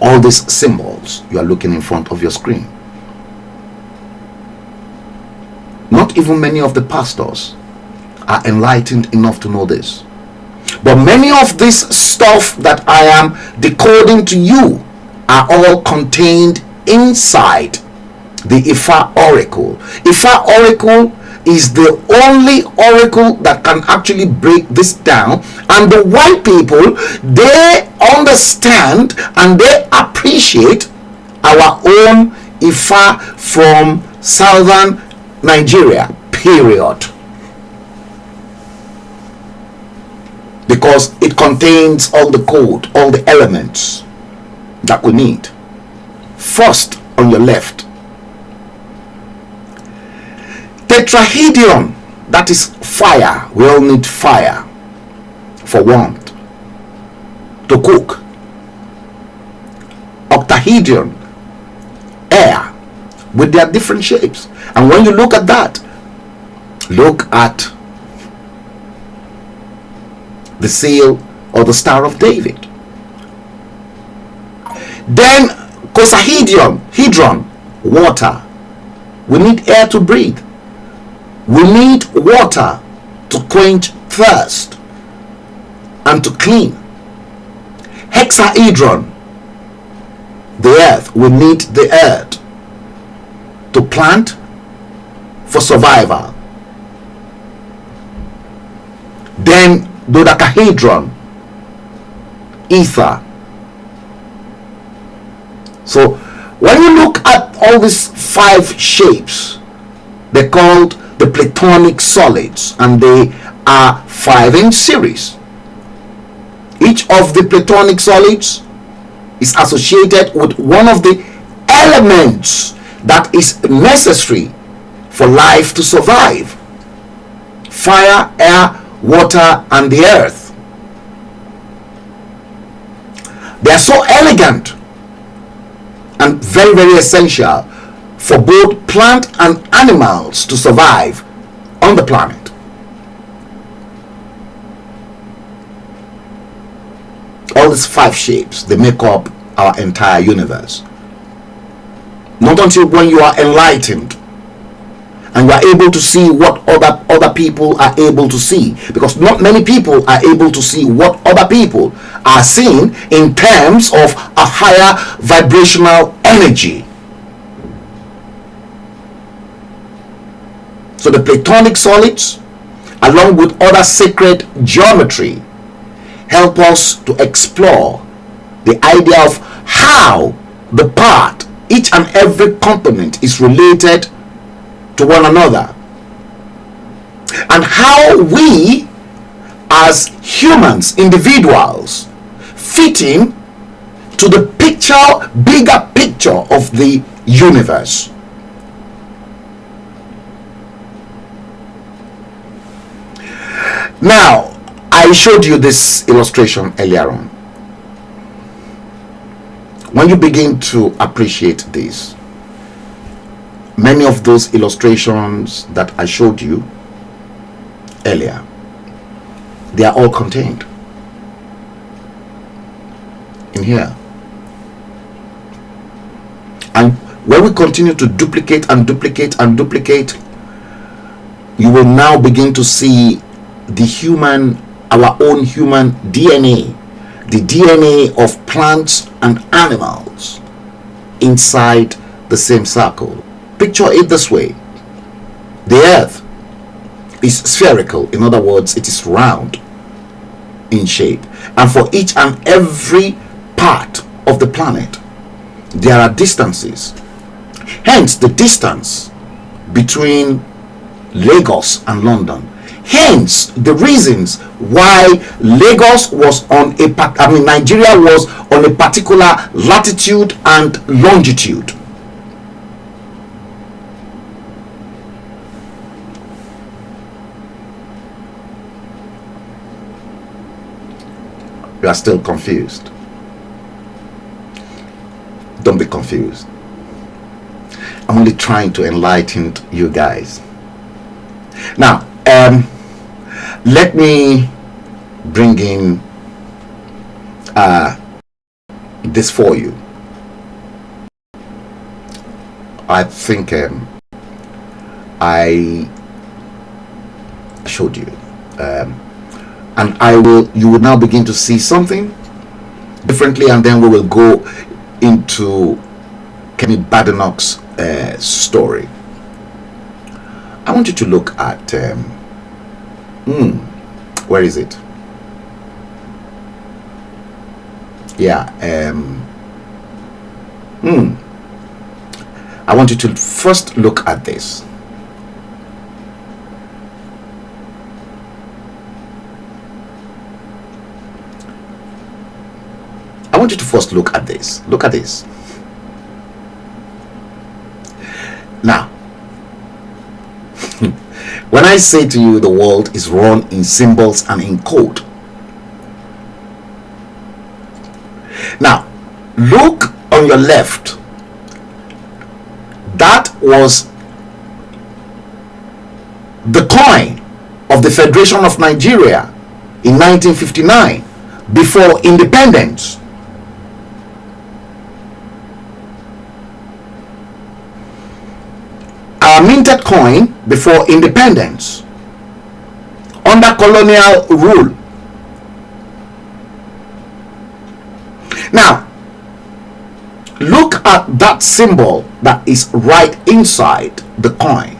all these symbols you are looking in front of your screen. Not even many of the pastors are enlightened enough to know this. But many of this stuff that I am decoding to you are all contained inside the Ifa oracle. Ifa oracle is the only oracle that can actually break this down, and the white people, they understand and they appreciate our own Ifa from southern Nigeria, period, because it contains all the code, all the elements that we need. First, on your left, tetrahedron, that is fire. We all need fire. for want, to cook. Octahedron, air, with their different shapes. And when you look at that, look at the seal or the Star of David. Then cosahedron, water. We need air to breathe. We need water to quench thirst and to clean. Hexahedron, the earth. We need the earth to plant for survival. Then dodecahedron, ether. So when you look at all these 5 shapes, they're called the Platonic solids, and they are 5 in series. Each of the Platonic solids is associated with one of the elements that is necessary for life to survive: fire, air, water, and the earth. They are so elegant and very, very essential for both plant and animals to survive on the planet. All these 5 shapes, they make up our entire universe. Not until when you are enlightened and you are able to see what other people are able to see, because not many people are able to see what other people are seeing in terms of a higher vibrational energy. So the Platonic solids, along with other sacred geometry, help us to explore the idea of how the part, each and every component, is related to one another, and how we as humans, individuals, fit in to the bigger picture of the universe. Now, I showed you this illustration earlier on. When you begin to appreciate this, many of those illustrations that I showed you earlier, they are all contained in here. And when we continue to duplicate and duplicate and duplicate, you will now begin to see the human, our own human DNA, the DNA of plants and animals inside the same circle. Picture it this way: the earth is spherical, in other words, it is round in shape, and for each and every part of the planet there are distances. Hence the distance between Lagos and London. Hence the reasons why Lagos was on Nigeria was on a particular latitude and longitude. You are still confused. Don't be confused. I'm only trying to enlighten you guys. Now, let me bring in this for you. I think I showed you, and you will now begin to see something differently, and then we will go into Kenny Badenoch's story. I want you to look at where is it? Yeah, I want you to first look at this. I want you to first look at this. Look at this. Now, when I say to you the world is run in symbols and in code, Now, look on your left. That was the coin of the Federation of Nigeria in 1959, before independence. Our minted coin before independence, under colonial rule. Now, look at that symbol that is right inside the coin.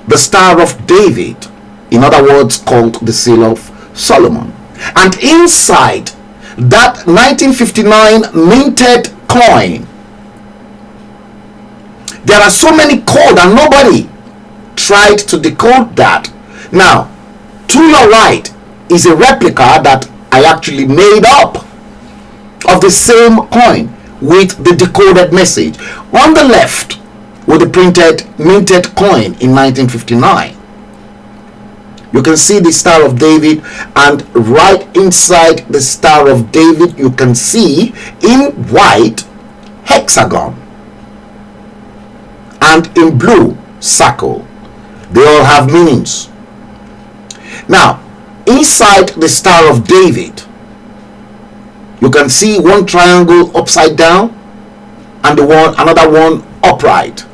The Star of David, in other words called the Seal of Solomon. And inside that 1959 minted coin, there are so many codes and nobody tried to decode that. Now, to your right is a replica that I actually made up of the same coin with the decoded message. On the left, with the printed minted coin in 1959, you can see the Star of David, and right inside the Star of David you can see in white hexagon and in blue circle. They all have meanings. Now, inside the Star of David, you can see one triangle upside down and another one upright.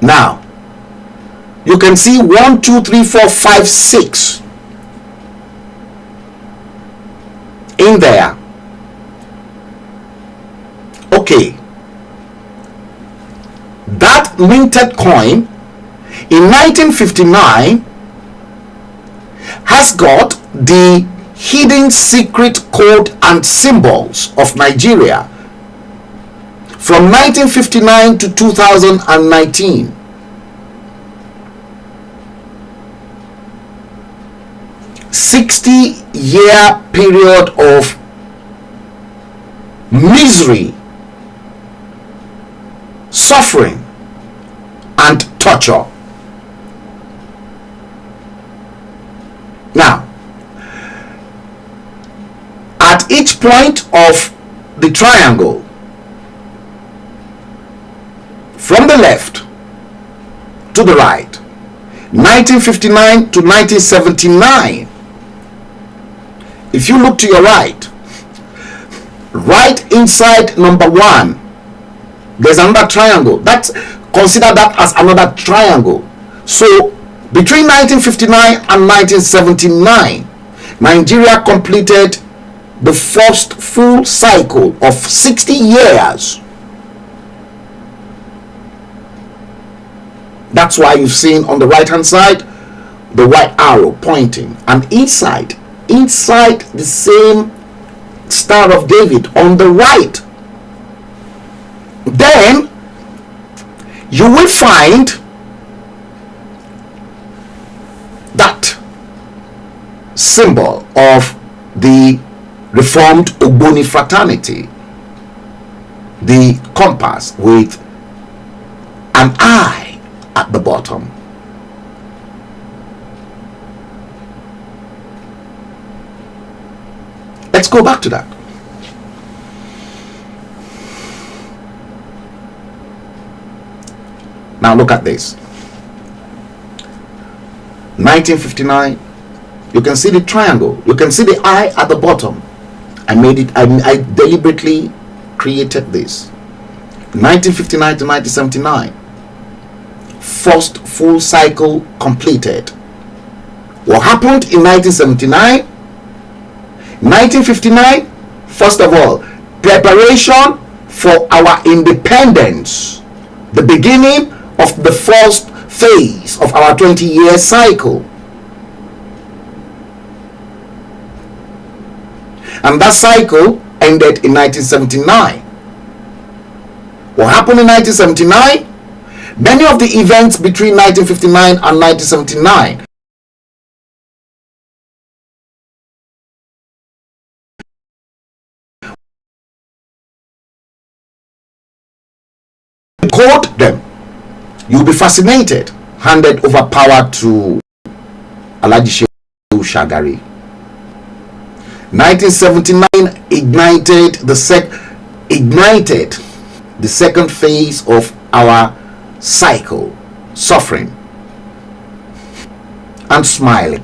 Now, you can see 1, 2, 3, 4, 5, 6 in there. Okay. That minted coin in 1959 has got the hidden secret code and symbols of Nigeria from 1959 to 2019. "60-year period of misery, suffering, and torture." Now, at each point of the triangle, from the left to the right, 1959 to 1979, if you look to your right inside number 1, there's another triangle. Consider that as another triangle. So between 1959 and 1979, Nigeria completed the first full cycle of 60 years. That's why you've seen on the right hand side the white arrow pointing, and inside the same Star of David on the right, then you will find that symbol of the Reformed Ogboni fraternity, the compass with an eye at the bottom. Let's go back to that. Now look at this. 1959, you can see the triangle, you can see the eye at the bottom. I deliberately created this. 1959 to 1979, first full cycle completed. What happened in 1979? 1959, first of all, preparation for our independence, the beginning of the first phase of our 20-year cycle. And that cycle ended in 1979. What happened in 1979? Many of the events between 1959 and 1979 code them. You'll be fascinated. Handed over power to Alhaji Shagari. 1979 ignited the second phase of our cycle, suffering and smiling.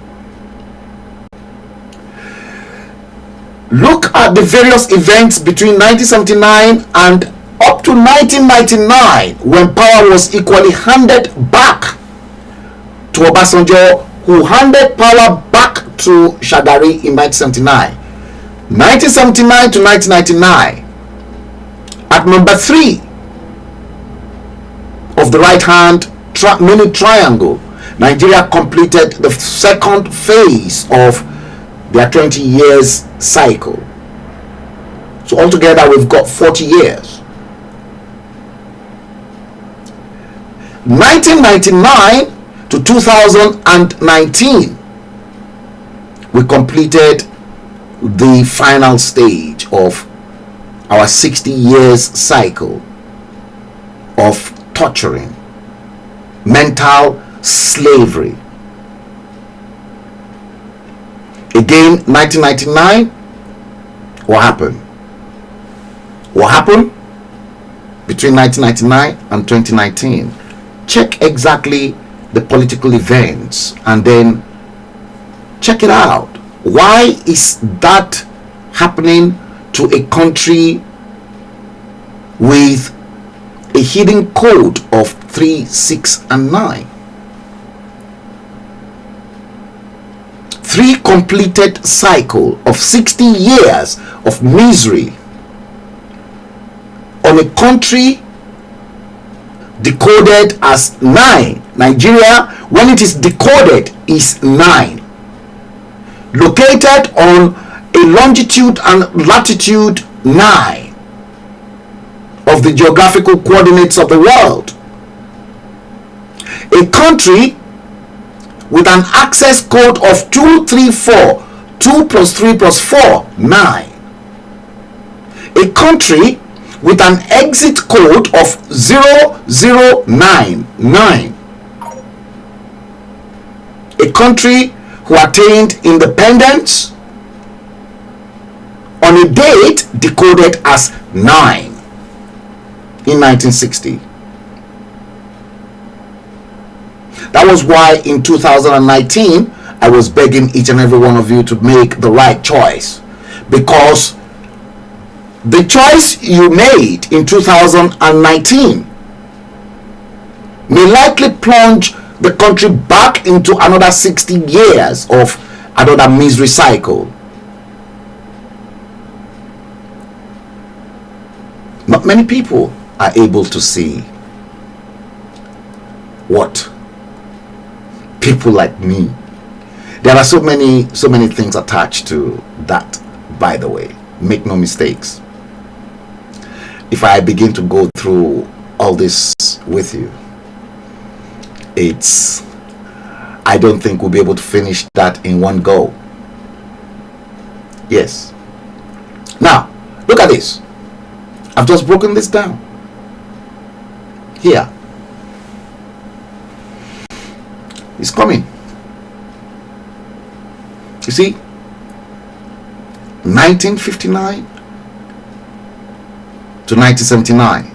Look at the various events between 1979 and up to 1999, when power was equally handed back to Obasanjo, who handed power back to Shagari in 1979. 1979 to 1999, at number 3 of the right hand mini triangle, Nigeria completed the second phase of their 20 years cycle. So altogether we've got 40 years. 1999 to 2019, we completed the final stage of our 60 years cycle of torturing, mental slavery. Again, 1999, what happened? What happened between 1999 and 2019? Check exactly the political events and then check it out. Why is that happening to a country with a hidden code of 3, 6, and 9? 3 completed cycle of 60 years of misery on a country decoded as 9. Nigeria, when it is decoded, is 9. Located on a longitude and latitude 9 of the geographical coordinates of the world. A country with an access code of 234, 2 plus 3 plus 4, 9. A country with an exit code of 0099. A country who attained independence on a date decoded as 9 in 1960. That was why in 2019 I was begging each and every one of you to make the right choice, because the choice you made in 2019 may likely plunge the country back into another 60 years of another misery cycle. Not many people are able to see what people like me. There are so many things attached to that, by the way. Make no mistakes. If I begin to go through all this with you, I don't think we'll be able to finish that in one go. Yes. Now, look at this. I've just broken this down. Here. It's coming. You see? 1959 to 1979.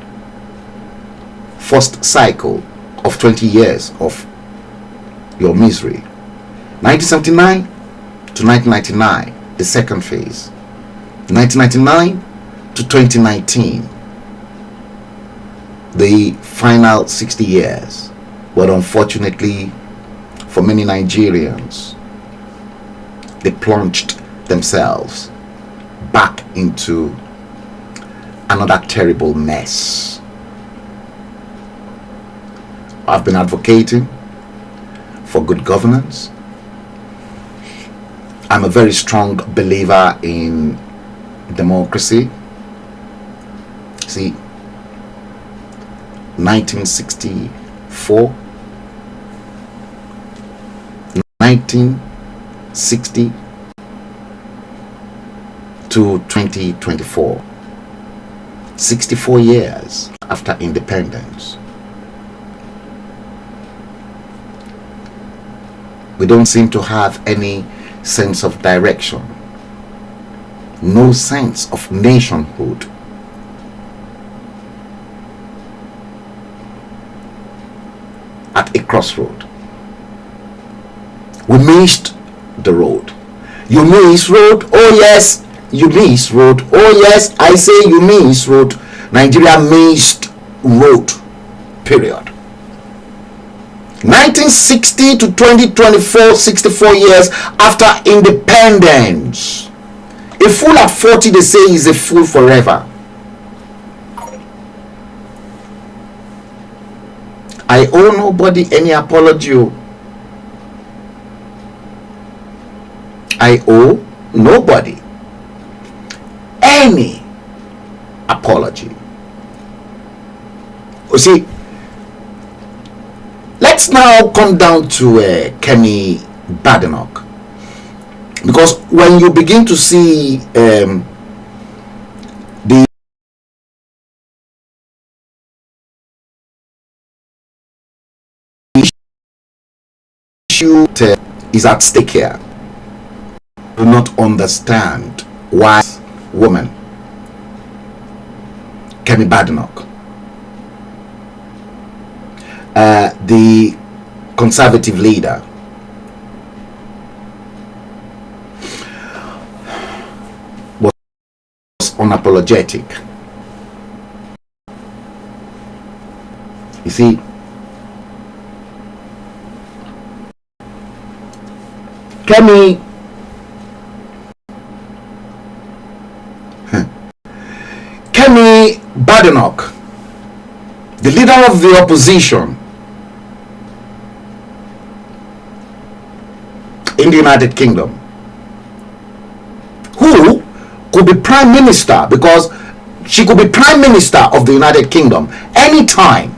First cycle of 20 years of your misery. 1979 to 1999, the second phase. 1999 to 2019, the final 60 years. But unfortunately for many Nigerians, they plunged themselves back into another terrible mess. I've been advocating for good governance. I'm a very strong believer in democracy. See, 1964, 1960 to 2024, 64 years after independence. We don't seem to have any sense of direction, no sense of nationhood. At a crossroad, we missed the road. You miss road, oh yes, you miss road, oh yes, I say you miss road. Nigeria missed road, period. 1960 to 2024, 64 years after independence. A fool at 40, they say, is a fool forever. I owe nobody any apology. I owe nobody any apology. You see, let's now come down to Kemi Badenoch, because when you begin to see the issue is at stake here, do not understand why woman Kemi Badenoch, the conservative leader, was unapologetic. You see, Kemi Badenoch, the leader of the opposition in the United Kingdom, who could be prime minister, because she could be prime minister of the United Kingdom anytime.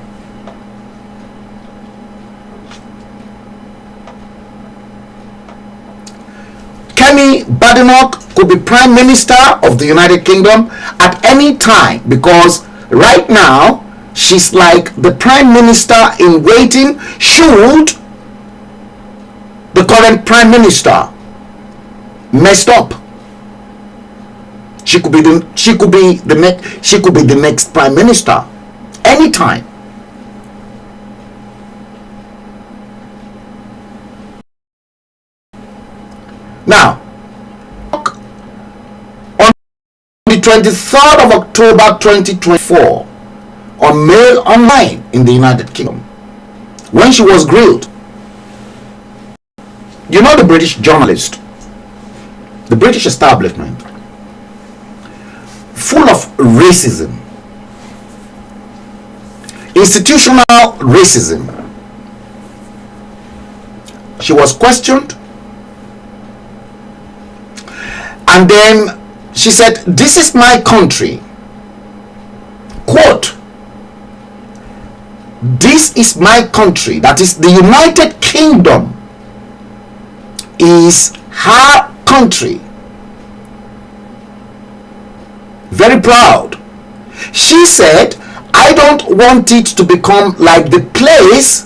Kemi Badenoch could be prime minister of the United Kingdom at any time, because right now she's like the prime minister in waiting should the current prime minister messed up. She could be the next prime minister anytime. Now, on the 23rd of October 2024, on Mail Online in the United Kingdom, when she was grilled, you know, the British journalist, the British establishment, full of racism, institutional racism. She was questioned, and then she said, "This is my country." Quote, "This is my country," that is, the United Kingdom is her country. Very proud. She said, "I don't want it to become like the place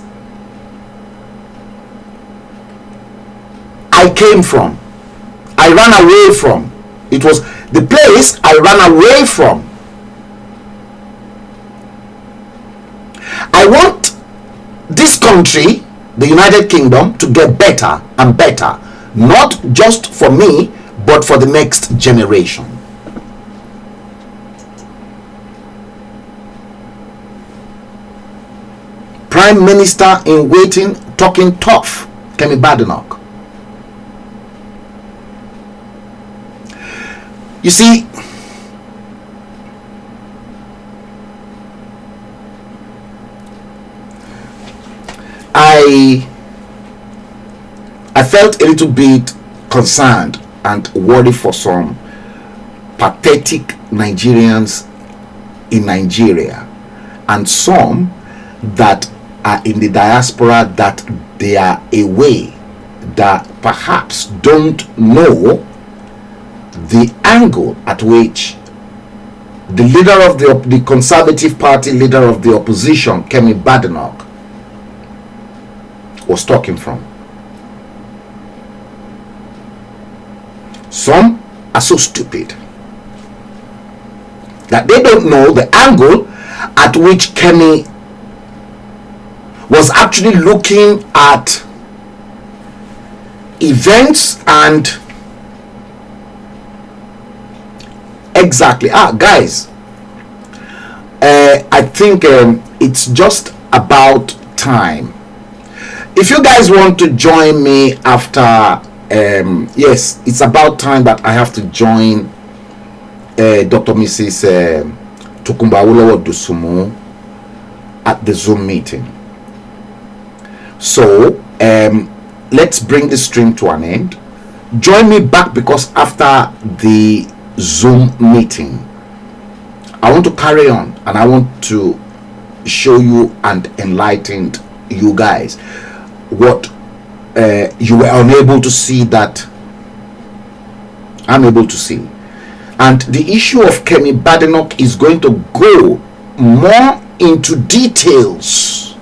I came from, I ran away from. It was the place I ran away from. I want this country, the United Kingdom, to get better and better, not just for me, but for the next generation." Prime Minister in waiting, talking tough, Kemi Badenoch. You see, I felt a little bit concerned and worried for some pathetic Nigerians in Nigeria, and some that are in the diaspora, that they are away, that perhaps don't know the angle at which the leader of the Conservative Party, leader of the opposition, Kemi Badenoch, was talking from. Some are so stupid that they don't know the angle at which Kemi was actually looking at events and exactly guys, I think it's just about time. If you guys want to join me after yes, it's about time that I have to join Dr. Mrs. Tokumba Ulawo Dusumu at the Zoom meeting. So let's bring the stream to an end. Join me back, because after the Zoom meeting I want to carry on and I want to show you and enlighten you guys what you were unable to see that I'm able to see. And the issue of Kemi Badenoch is going to go more into details.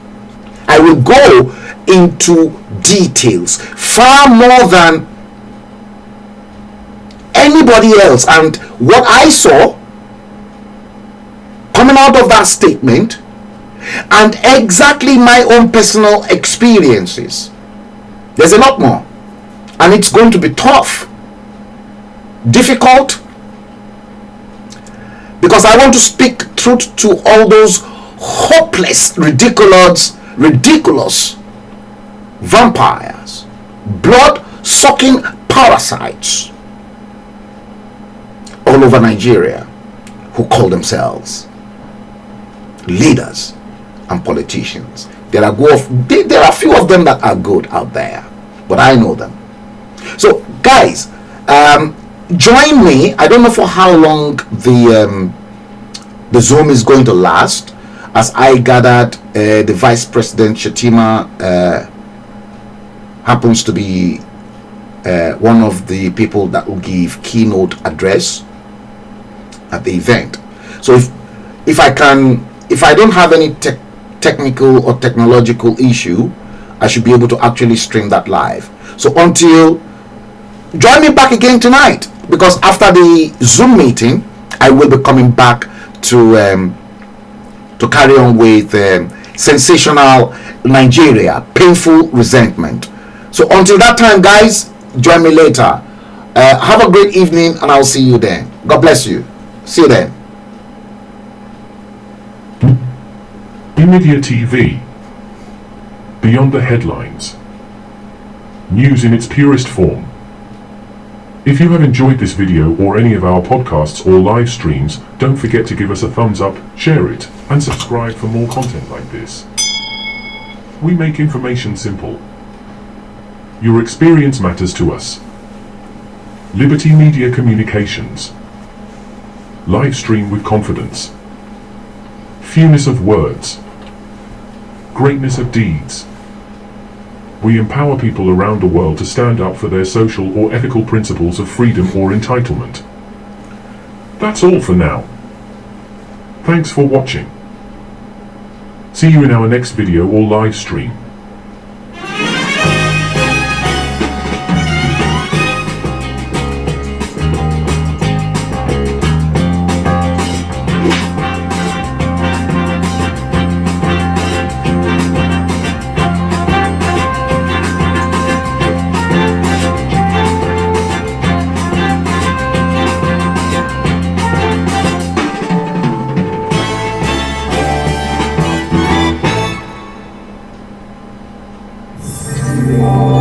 I will go into details far more than anybody else. And what I saw coming out of that statement, and exactly my own personal experiences, there's a lot more, and it's going to be tough, difficult, because I want to speak truth to all those hopeless, ridiculous vampires, blood-sucking parasites all over Nigeria who call themselves leaders and politicians. There are a few of them that are good out there, but I know them. So guys, join me. I don't know for how long the Zoom is going to last, as I gathered the Vice President Shetima happens to be one of the people that will give keynote address at the event. So if I don't have any technical or technological issue, I should be able to actually stream that live. So until, join me back again tonight, because after the Zoom meeting I will be coming back to carry on with Sensational Nigeria, Painful Resentment. So until that time, guys, join me later. Have a great evening, and I'll see you then. God bless you. See you then. NuMedia TV. Beyond the headlines. News in its purest form. If you have enjoyed this video or any of our podcasts or live streams, don't forget to give us a thumbs up, share it, and subscribe for more content like this. We make information simple. Your experience matters to us. Liberty Media Communications. Live stream with confidence. Fewness of words. Greatness of deeds. We empower people around the world to stand up for their social or ethical principles of freedom or entitlement. That's all for now. Thanks for watching. See you in our next video or live stream. Yeah.